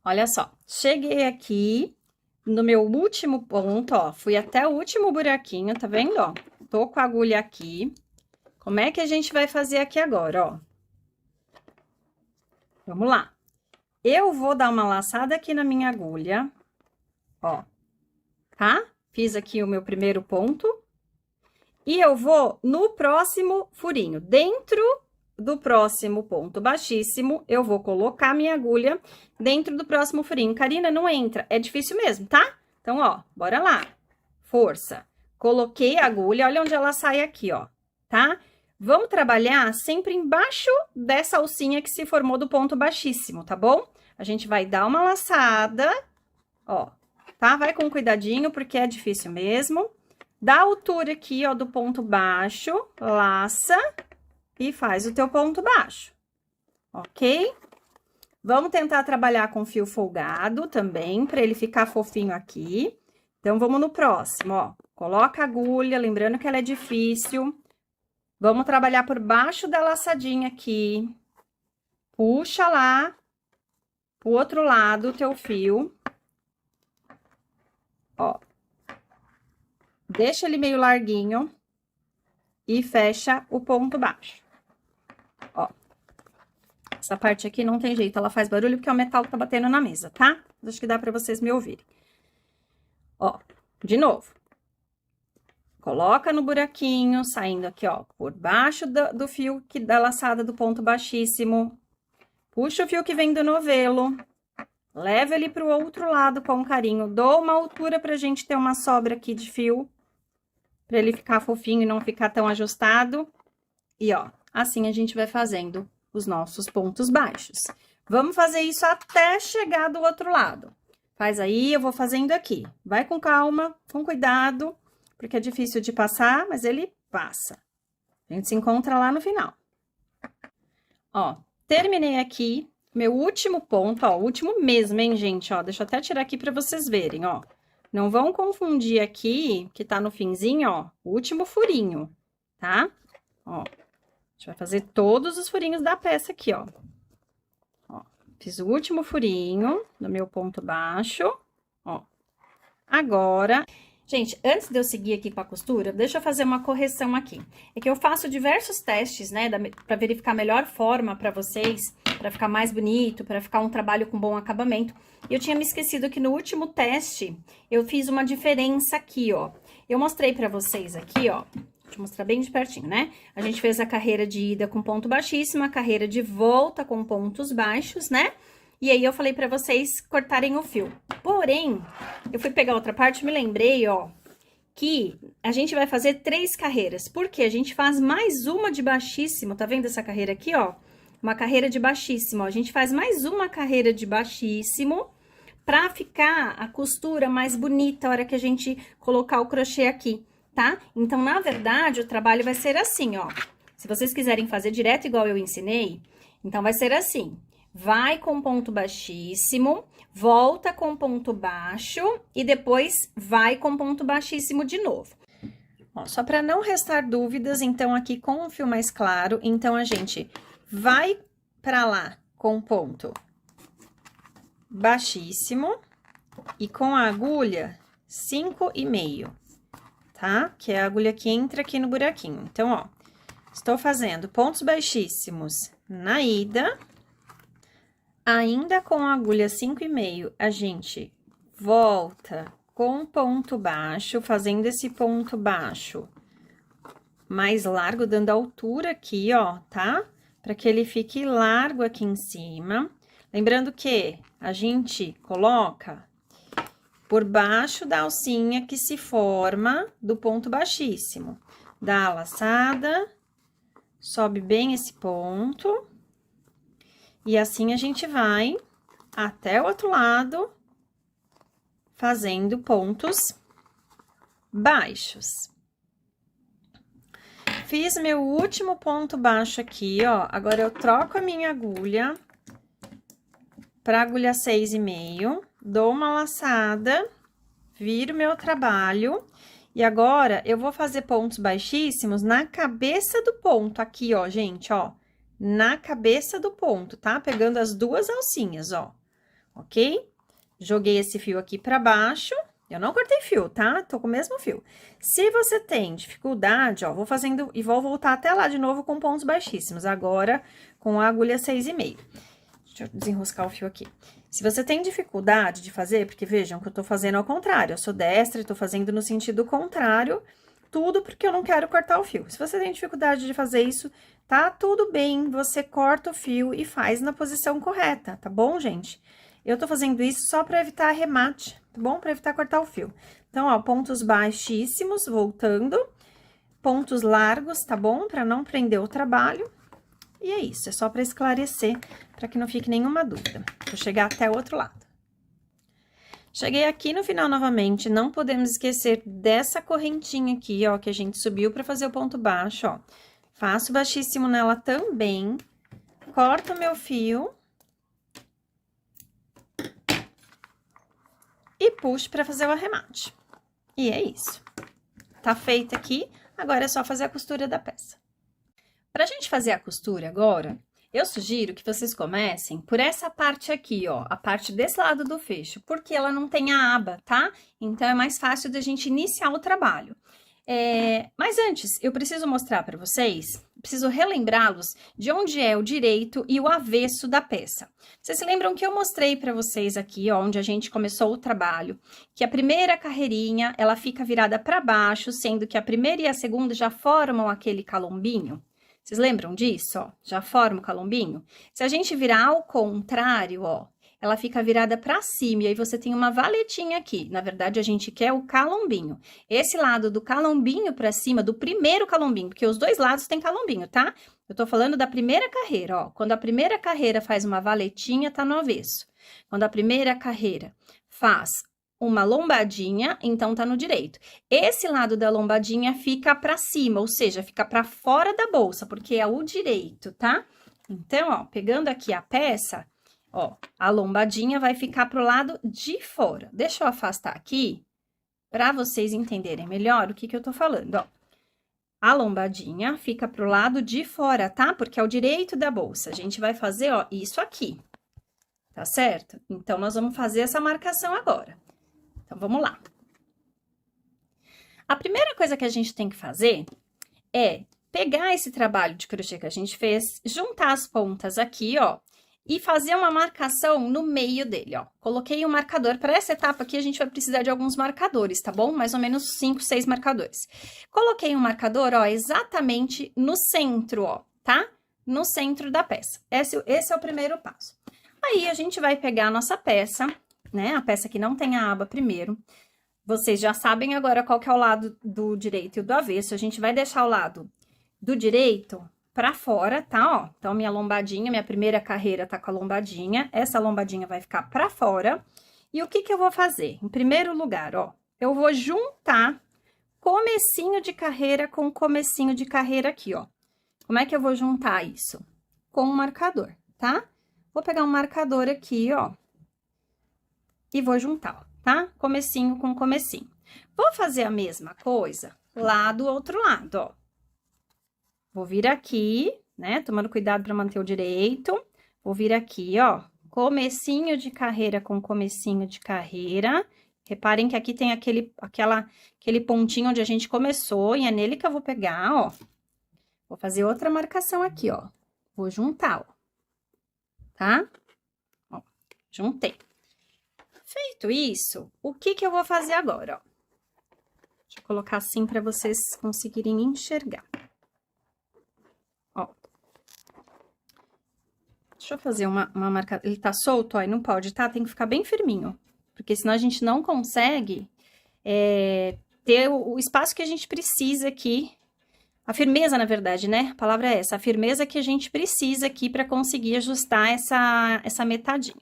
Olha só, cheguei aqui, no meu último ponto, ó, fui até o último buraquinho, tá vendo, ó? Tô com a agulha aqui. Como é que a gente vai fazer aqui agora, ó? Vamos lá. Eu vou dar uma laçada aqui na minha agulha, ó, tá? Fiz aqui o meu primeiro ponto. E eu vou no próximo furinho. Dentro do próximo ponto baixíssimo, eu vou colocar minha agulha dentro do próximo furinho. Karina, não entra. É difícil mesmo, tá? Então, ó, bora lá. Força. Coloquei a agulha, olha onde ela sai aqui, ó, tá? Vamos trabalhar sempre embaixo dessa alcinha que se formou do ponto baixíssimo, tá bom? A gente vai dar uma laçada, ó, tá? Vai com cuidadinho, porque é difícil mesmo. Da altura aqui, ó, do ponto baixo, laça e faz o teu ponto baixo, ok? Vamos tentar trabalhar com fio folgado também, para ele ficar fofinho aqui. Então, vamos no próximo, ó. Coloca a agulha, lembrando que ela é difícil. Vamos trabalhar por baixo da laçadinha aqui. Puxa lá pro outro lado o teu fio. Ó. Deixa ele meio larguinho e fecha o ponto baixo. Ó. Essa parte aqui não tem jeito, ela faz barulho porque é o metal que tá batendo na mesa, tá? Acho que dá pra vocês me ouvirem. Ó, de novo. Coloca no buraquinho, saindo aqui, ó, por baixo do fio da laçada do ponto baixíssimo. Puxa o fio que vem do novelo. Leva ele pro outro lado com carinho. Dou uma altura pra gente ter uma sobra aqui de fio. Pra ele ficar fofinho e não ficar tão ajustado. E, ó, assim a gente vai fazendo os nossos pontos baixos. Vamos fazer isso até chegar do outro lado. Faz aí, eu vou fazendo aqui. Vai com calma, com cuidado, porque é difícil de passar, mas ele passa. A gente se encontra lá no final. Ó, terminei aqui meu último ponto, ó, o último mesmo, hein, gente, ó. Deixa eu até tirar aqui pra vocês verem, ó. Não vão confundir aqui, que tá no finzinho, ó, o último furinho, tá? Ó, a gente vai fazer todos os furinhos da peça aqui, ó. Ó, fiz o último furinho do meu ponto baixo, ó. Agora, gente, antes de eu seguir aqui com a costura, deixa eu fazer uma correção aqui. É que eu faço diversos testes, né, pra verificar a melhor forma pra vocês, pra ficar mais bonito, pra ficar um trabalho com bom acabamento. E eu tinha me esquecido que no último teste, eu fiz uma diferença aqui, ó. Eu mostrei pra vocês aqui, ó. Deixa eu mostrar bem de pertinho, né? A gente fez a carreira de ida com ponto baixíssimo, a carreira de volta com pontos baixos, né? E aí, eu falei pra vocês cortarem o fio. Porém, eu fui pegar outra parte e me lembrei, ó, que a gente vai fazer 3 carreiras. Porque a gente faz mais uma de baixíssimo, tá vendo essa carreira aqui, ó? Uma carreira de baixíssimo, ó. A gente faz mais uma carreira de baixíssimo pra ficar a costura mais bonita a hora que a gente colocar o crochê aqui, tá? Então, na verdade, o trabalho vai ser assim, ó. Se vocês quiserem fazer direto igual eu ensinei, então vai ser assim. Vai com ponto baixíssimo, volta com ponto baixo e depois vai com ponto baixíssimo de novo. Ó, só para não restar dúvidas, então aqui com o fio mais claro, então a gente vai para lá com ponto baixíssimo e com a agulha 5,5, tá? Que é a agulha que entra aqui no buraquinho. Então, ó, estou fazendo pontos baixíssimos na ida. Ainda com a agulha 5,5, a gente volta com ponto baixo, fazendo esse ponto baixo mais largo, dando altura aqui, ó, tá? Para que ele fique largo aqui em cima. Lembrando que a gente coloca por baixo da alcinha que se forma do ponto baixíssimo. Dá a laçada, sobe bem esse ponto. E assim a gente vai até o outro lado, fazendo pontos baixos. Fiz meu último ponto baixo aqui, ó. Agora, eu troco a minha agulha para agulha 6,5, dou uma laçada, viro meu trabalho. E agora, eu vou fazer pontos baixíssimos na cabeça do ponto aqui, ó, gente, ó. Na cabeça do ponto, tá? Pegando as duas alcinhas, ó, ok? Joguei esse fio aqui pra baixo. Eu não cortei fio, tá? Tô com o mesmo fio. Se você tem dificuldade, ó, vou fazendo e vou voltar até lá de novo com pontos baixíssimos. Agora, com a agulha 6,5. Deixa eu desenroscar o fio aqui. Se você tem dificuldade de fazer, porque vejam que eu tô fazendo ao contrário. Eu sou destra e tô fazendo no sentido contrário, tudo porque eu não quero cortar o fio. Se você tem dificuldade de fazer isso, tá tudo bem, você corta o fio e faz na posição correta, tá bom, gente? Eu tô fazendo isso só pra evitar arremate, tá bom? Pra evitar cortar o fio. Então, ó, pontos baixíssimos, voltando, pontos largos, tá bom? Pra não prender o trabalho. E é isso, é só pra esclarecer, pra que não fique nenhuma dúvida. Vou chegar até o outro lado. Cheguei aqui no final novamente, não podemos esquecer dessa correntinha aqui, ó, que a gente subiu pra fazer o ponto baixo, ó. Faço baixíssimo nela também, corto o meu fio e puxo pra fazer o arremate. E é isso. Tá feito aqui, agora é só fazer a costura da peça. Pra gente fazer a costura agora, eu sugiro que vocês comecem por essa parte aqui, ó, a parte desse lado do fecho, porque ela não tem a aba, tá? Então, é mais fácil da gente iniciar o trabalho. Mas antes, eu preciso mostrar para vocês, preciso relembrá-los de onde é o direito e o avesso da peça. Vocês se lembram que eu mostrei para vocês aqui, ó, onde a gente começou o trabalho, que a primeira carreirinha, ela fica virada para baixo, sendo que a primeira e a segunda já formam aquele calombinho? Vocês lembram disso, ó? Já forma o calombinho? Se a gente virar ao contrário, ó, ela fica virada para cima, e aí você tem uma valetinha aqui. Na verdade, a gente quer o calombinho. Esse lado do calombinho para cima, do primeiro calombinho, porque os dois lados tem calombinho, tá? Eu tô falando da primeira carreira, ó. Quando a primeira carreira faz uma valetinha, tá no avesso. Quando a primeira carreira faz uma lombadinha, então tá no direito. Esse lado da lombadinha fica para cima, ou seja, fica para fora da bolsa, porque é o direito, tá? Então, ó, pegando aqui a peça, ó, a lombadinha vai ficar pro lado de fora. Deixa eu afastar aqui, para vocês entenderem melhor o que que eu tô falando, ó. A lombadinha fica pro lado de fora, tá? Porque é o direito da bolsa. A gente vai fazer, ó, isso aqui, tá certo? Então, nós vamos fazer essa marcação agora. Então, vamos lá. A primeira coisa que a gente tem que fazer é pegar esse trabalho de crochê que a gente fez, juntar as pontas aqui, ó, e fazer uma marcação no meio dele, ó. Coloquei um marcador. Para essa etapa aqui, a gente vai precisar de alguns marcadores, tá bom? Mais ou menos 5, 6 marcadores. Coloquei um marcador, ó, exatamente no centro, ó, tá? No centro da peça. Esse é o primeiro passo. Aí, a gente vai pegar a nossa peça, né? A peça que não tem a aba primeiro. Vocês já sabem agora qual que é o lado do direito e o do avesso. A gente vai deixar o lado do direito pra fora, tá? Ó, então, minha lombadinha, minha primeira carreira tá com a lombadinha. Essa lombadinha vai ficar pra fora. E o que que eu vou fazer? Em primeiro lugar, ó, eu vou juntar comecinho de carreira com comecinho de carreira aqui, ó. Como é que eu vou juntar isso? Com um marcador, tá? Vou pegar um marcador aqui, ó. E vou juntar, ó, tá? Comecinho com comecinho. Vou fazer a mesma coisa lá do outro lado, ó. Vou vir aqui, né? Tomando cuidado para manter o direito. Vou vir aqui, ó. Comecinho de carreira com comecinho de carreira. Reparem que aqui tem aquele pontinho onde a gente começou, e é nele que eu vou pegar, ó. Vou fazer outra marcação aqui, ó. Vou juntar, ó. Tá? Ó, juntei. Feito isso, o que que eu vou fazer agora, ó? Deixa eu colocar assim para vocês conseguirem enxergar. Ó. Deixa eu fazer uma marca... Ele tá solto, ó, e não pode, tá? Tem que ficar bem firminho, porque senão a gente não consegue ter o espaço que a gente precisa aqui. A firmeza, na verdade, né? A palavra é essa, a firmeza que a gente precisa aqui para conseguir ajustar essa metadinha.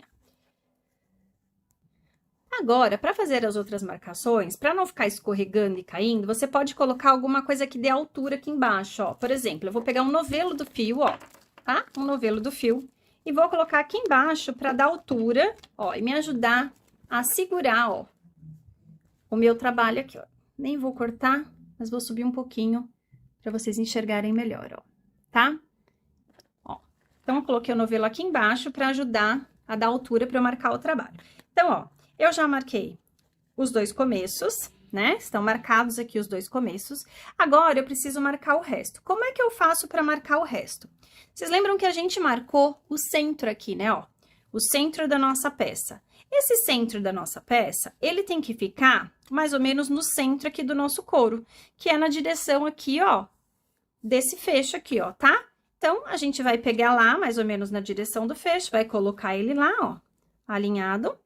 Agora, para fazer as outras marcações, para não ficar escorregando e caindo, você pode colocar alguma coisa que dê altura aqui embaixo, ó. Por exemplo, eu vou pegar um novelo do fio, ó, tá? Um novelo do fio. E vou colocar aqui embaixo para dar altura, ó, e me ajudar a segurar, ó, o meu trabalho aqui, ó. Nem vou cortar, mas vou subir um pouquinho para vocês enxergarem melhor, ó, tá? Ó, então, eu coloquei o novelo aqui embaixo para ajudar a dar altura para eu marcar o trabalho. Então, ó, Eu já marquei os dois começos, né? Estão marcados aqui os dois começos. Agora, eu preciso marcar o resto. Como é que eu faço para marcar o resto? Vocês lembram que a gente marcou o centro aqui, né, ó? O centro da nossa peça. Esse centro da nossa peça, ele tem que ficar mais ou menos no centro aqui do nosso couro, que é na direção aqui, ó, desse fecho aqui, ó, tá? Então, a gente vai pegar lá, mais ou menos na direção do fecho, vai colocar ele lá, ó, alinhado,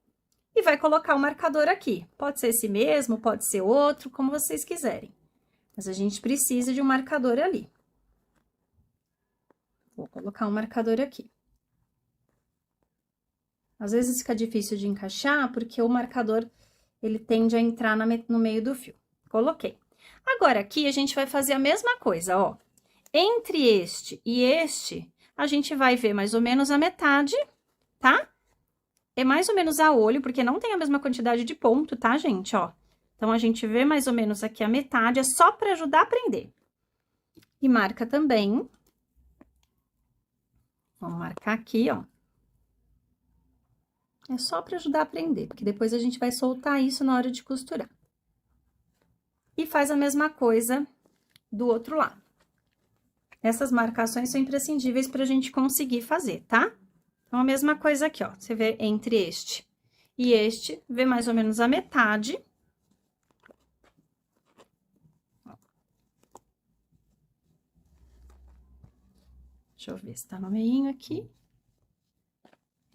e vai colocar o marcador aqui. Pode ser esse mesmo, pode ser outro, como vocês quiserem. Mas a gente precisa de um marcador ali. Vou colocar um marcador aqui. Às vezes fica difícil de encaixar, porque o marcador, ele tende a entrar no meio do fio. Coloquei. Agora, aqui, a gente vai fazer a mesma coisa, ó. Entre este e este, a gente vai ver mais ou menos a metade, tá? É mais ou menos a olho, porque não tem a mesma quantidade de ponto, tá, gente, ó? Então, a gente vê mais ou menos aqui a metade, é só para ajudar a prender. E marca também. Vamos marcar aqui, ó. É só para ajudar a prender, porque depois a gente vai soltar isso na hora de costurar. E faz a mesma coisa do outro lado. Essas marcações são imprescindíveis para a gente conseguir fazer, tá? Então, a mesma coisa aqui, ó. Você vê entre este e este, vê mais ou menos a metade. Deixa eu ver se tá no meinho aqui.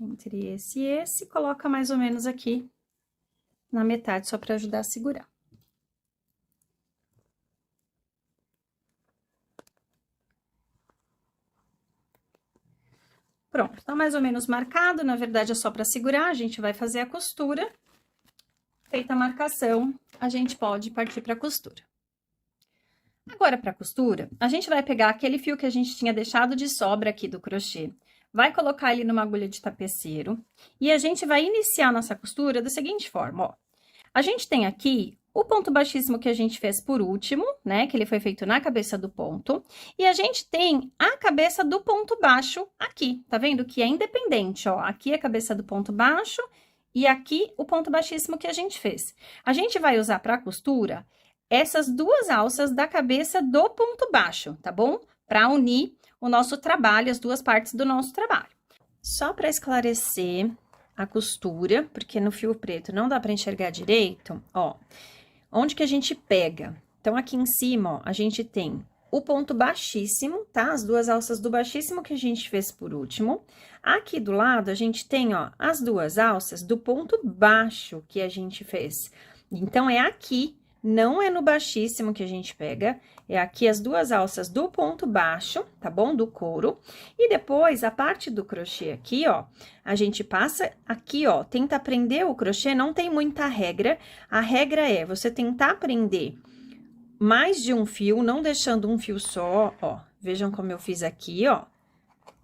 Entre esse e esse, coloca mais ou menos aqui na metade, só para ajudar a segurar. Pronto, tá mais ou menos marcado, na verdade é só para segurar, a gente vai fazer a costura. Feita a marcação, a gente pode partir para a costura. Agora, para a costura, a gente vai pegar aquele fio que a gente tinha deixado de sobra aqui do crochê, vai colocar ele numa agulha de tapeceiro e a gente vai iniciar nossa costura da seguinte forma, ó. A gente tem aqui o ponto baixíssimo que a gente fez por último, né, que ele foi feito na cabeça do ponto, e a gente tem a cabeça do ponto baixo aqui, tá vendo? Que é independente, ó, aqui é a cabeça do ponto baixo e aqui o ponto baixíssimo que a gente fez. A gente vai usar para a costura essas duas alças da cabeça do ponto baixo, tá bom? Para unir o nosso trabalho, as duas partes do nosso trabalho. Só para esclarecer a costura, porque no fio preto não dá para enxergar direito, ó, onde que a gente pega? Então, aqui em cima, ó, a gente tem o ponto baixíssimo, tá? As duas alças do baixíssimo que a gente fez por último. Aqui do lado, a gente tem, ó, as duas alças do ponto baixo que a gente fez. Então, é aqui, não é no baixíssimo que a gente pega, é aqui as duas alças do ponto baixo, tá bom? Do couro. E depois, a parte do crochê aqui, ó, a gente passa aqui, ó, tenta prender o crochê, não tem muita regra. A regra é você tentar prender mais de um fio, não deixando um fio só, ó. Vejam como eu fiz aqui, ó,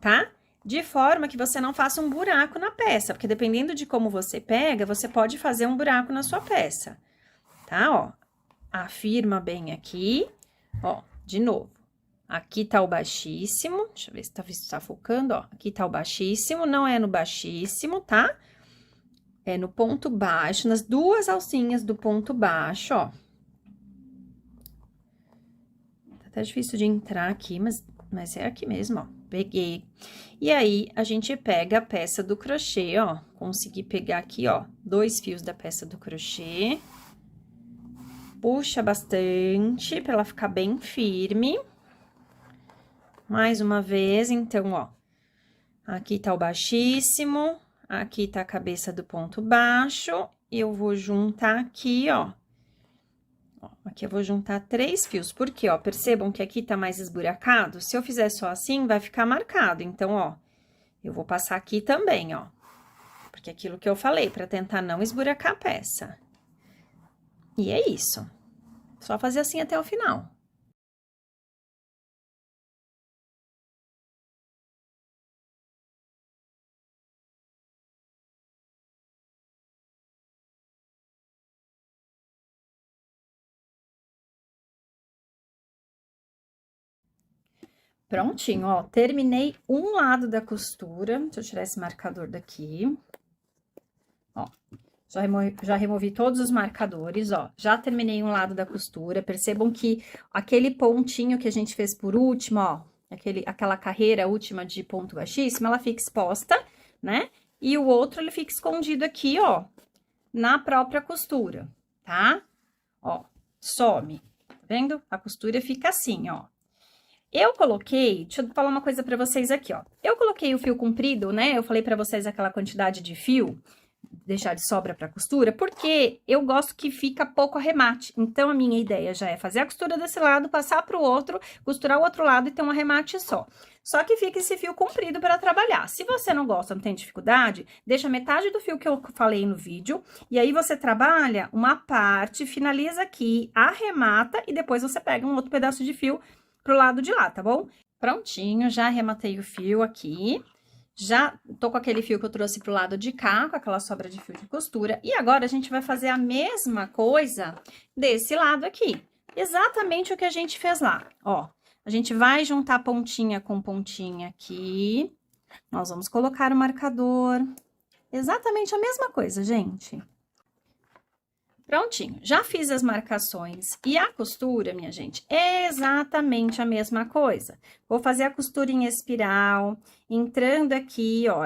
tá? De forma que você não faça um buraco na peça, porque dependendo de como você pega, você pode fazer um buraco na sua peça, tá? Ó, afirma bem aqui, ó, de novo. Aqui tá o baixíssimo, deixa eu ver se tá focando, ó. Aqui tá o baixíssimo, não é no baixíssimo, tá? É no ponto baixo, nas duas alcinhas do ponto baixo, ó. Tá até difícil de entrar aqui, mas é aqui mesmo, ó. Peguei. E aí, a gente pega a peça do crochê, ó. Consegui pegar aqui, ó, 2 fios da peça do crochê. Puxa bastante, pra ela ficar bem firme. Mais uma vez, então, ó. Aqui tá o baixíssimo, aqui tá a cabeça do ponto baixo. Eu vou juntar aqui, ó. Aqui eu vou juntar 3 fios, porque, ó, percebam que aqui tá mais esburacado? Se eu fizer só assim, vai ficar marcado. Então, ó, eu vou passar aqui também, ó. Porque é aquilo que eu falei, pra tentar não esburacar a peça. E é isso. Só fazer assim até o final. Prontinho, ó, terminei um lado da costura. Deixa eu tirar esse marcador daqui. Ó, Já removi todos os marcadores, ó. Já terminei um lado da costura. Percebam que aquele pontinho que a gente fez por último, ó, aquela carreira última de ponto baixíssimo, ela fica exposta, né? E o outro, ele fica escondido aqui, ó, na própria costura, tá? Ó, some, tá vendo? A costura fica assim, ó. Eu coloquei, deixa eu falar uma coisa pra vocês aqui, ó. Eu coloquei o fio comprido, né? Eu falei pra vocês aquela quantidade de fio, deixar de sobra pra costura, porque eu gosto que fica pouco arremate. Então, a minha ideia já é fazer a costura desse lado, passar pro outro, costurar o outro lado e ter um arremate só. Só que fica esse fio comprido para trabalhar. Se você não gosta, não tem dificuldade, deixa metade do fio que eu falei no vídeo, e aí você trabalha uma parte, finaliza aqui, arremata, e depois você pega um outro pedaço de fio pro lado de lá, tá bom? Prontinho, já arrematei o fio aqui. Já tô com aquele fio que eu trouxe pro lado de cá, com aquela sobra de fio de costura. E agora, a gente vai fazer a mesma coisa desse lado aqui. Exatamente o que a gente fez lá, ó. A gente vai juntar pontinha com pontinha aqui. Nós vamos colocar o marcador. Exatamente a mesma coisa, gente. Prontinho, já fiz as marcações e a costura, minha gente, é exatamente a mesma coisa. Vou fazer a costura em espiral, entrando aqui, ó,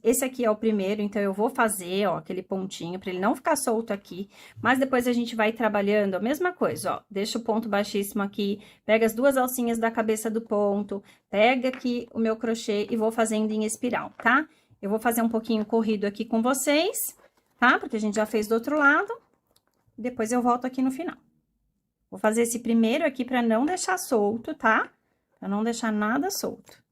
esse aqui é o primeiro, então eu vou fazer, ó, aquele pontinho para ele não ficar solto aqui, mas depois a gente vai trabalhando a mesma coisa, ó, deixa o ponto baixíssimo aqui, pega as duas alcinhas da cabeça do ponto, pega aqui o meu crochê e vou fazendo em espiral, tá? Eu vou fazer um pouquinho corrido aqui com vocês, tá? Porque a gente já fez do outro lado. Depois eu volto aqui no final. Vou fazer esse primeiro aqui pra não deixar solto, tá? Pra não deixar nada solto.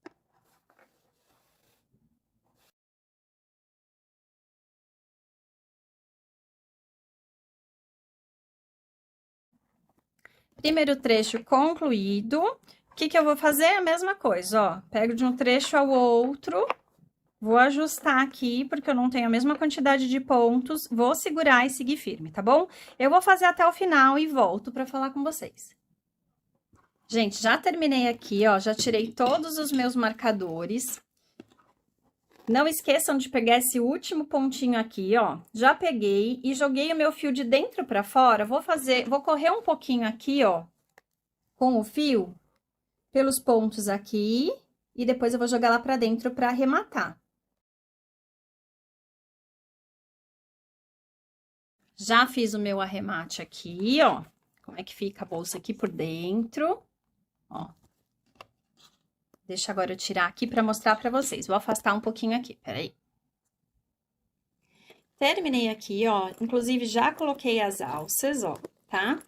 Primeiro trecho concluído. O que que eu vou fazer? A mesma coisa, ó. Pego de um trecho ao outro. Vou ajustar aqui, porque eu não tenho a mesma quantidade de pontos. Vou segurar e seguir firme, tá bom? Eu vou fazer até o final e volto pra falar com vocês. Gente, já terminei aqui, ó. Já tirei todos os meus marcadores. Não esqueçam de pegar esse último pontinho aqui, ó. Já peguei e joguei o meu fio de dentro pra fora. Vou correr um pouquinho aqui, ó, com o fio pelos pontos aqui. E depois eu vou jogar lá pra dentro pra arrematar. Já fiz o meu arremate aqui, ó. Como é que fica a bolsa aqui por dentro, ó. Deixa agora eu tirar aqui pra mostrar pra vocês. Vou afastar um pouquinho aqui, peraí. Terminei aqui, ó. Inclusive, já coloquei as alças, ó, tá?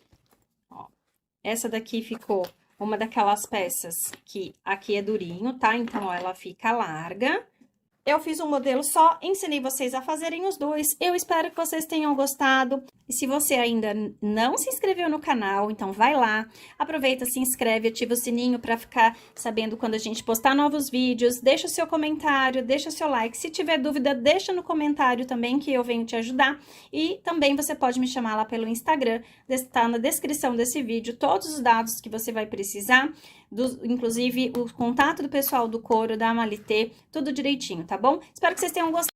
Ó, essa daqui ficou uma daquelas peças que aqui é durinho, tá? Então, ó, ela fica larga. Eu fiz um modelo só, ensinei vocês a fazerem os dois. Eu espero que vocês tenham gostado. E se você ainda não se inscreveu no canal, então vai lá, aproveita, se inscreve, ativa o sininho para ficar sabendo quando a gente postar novos vídeos. Deixa o seu comentário, deixa o seu like. Se tiver dúvida, deixa no comentário também que eu venho te ajudar. E também você pode me chamar lá pelo Instagram, está na descrição desse vídeo todos os dados que você vai precisar. Inclusive o contato do pessoal do couro, da Amalité, tudo direitinho, tá bom? Espero que vocês tenham gostado.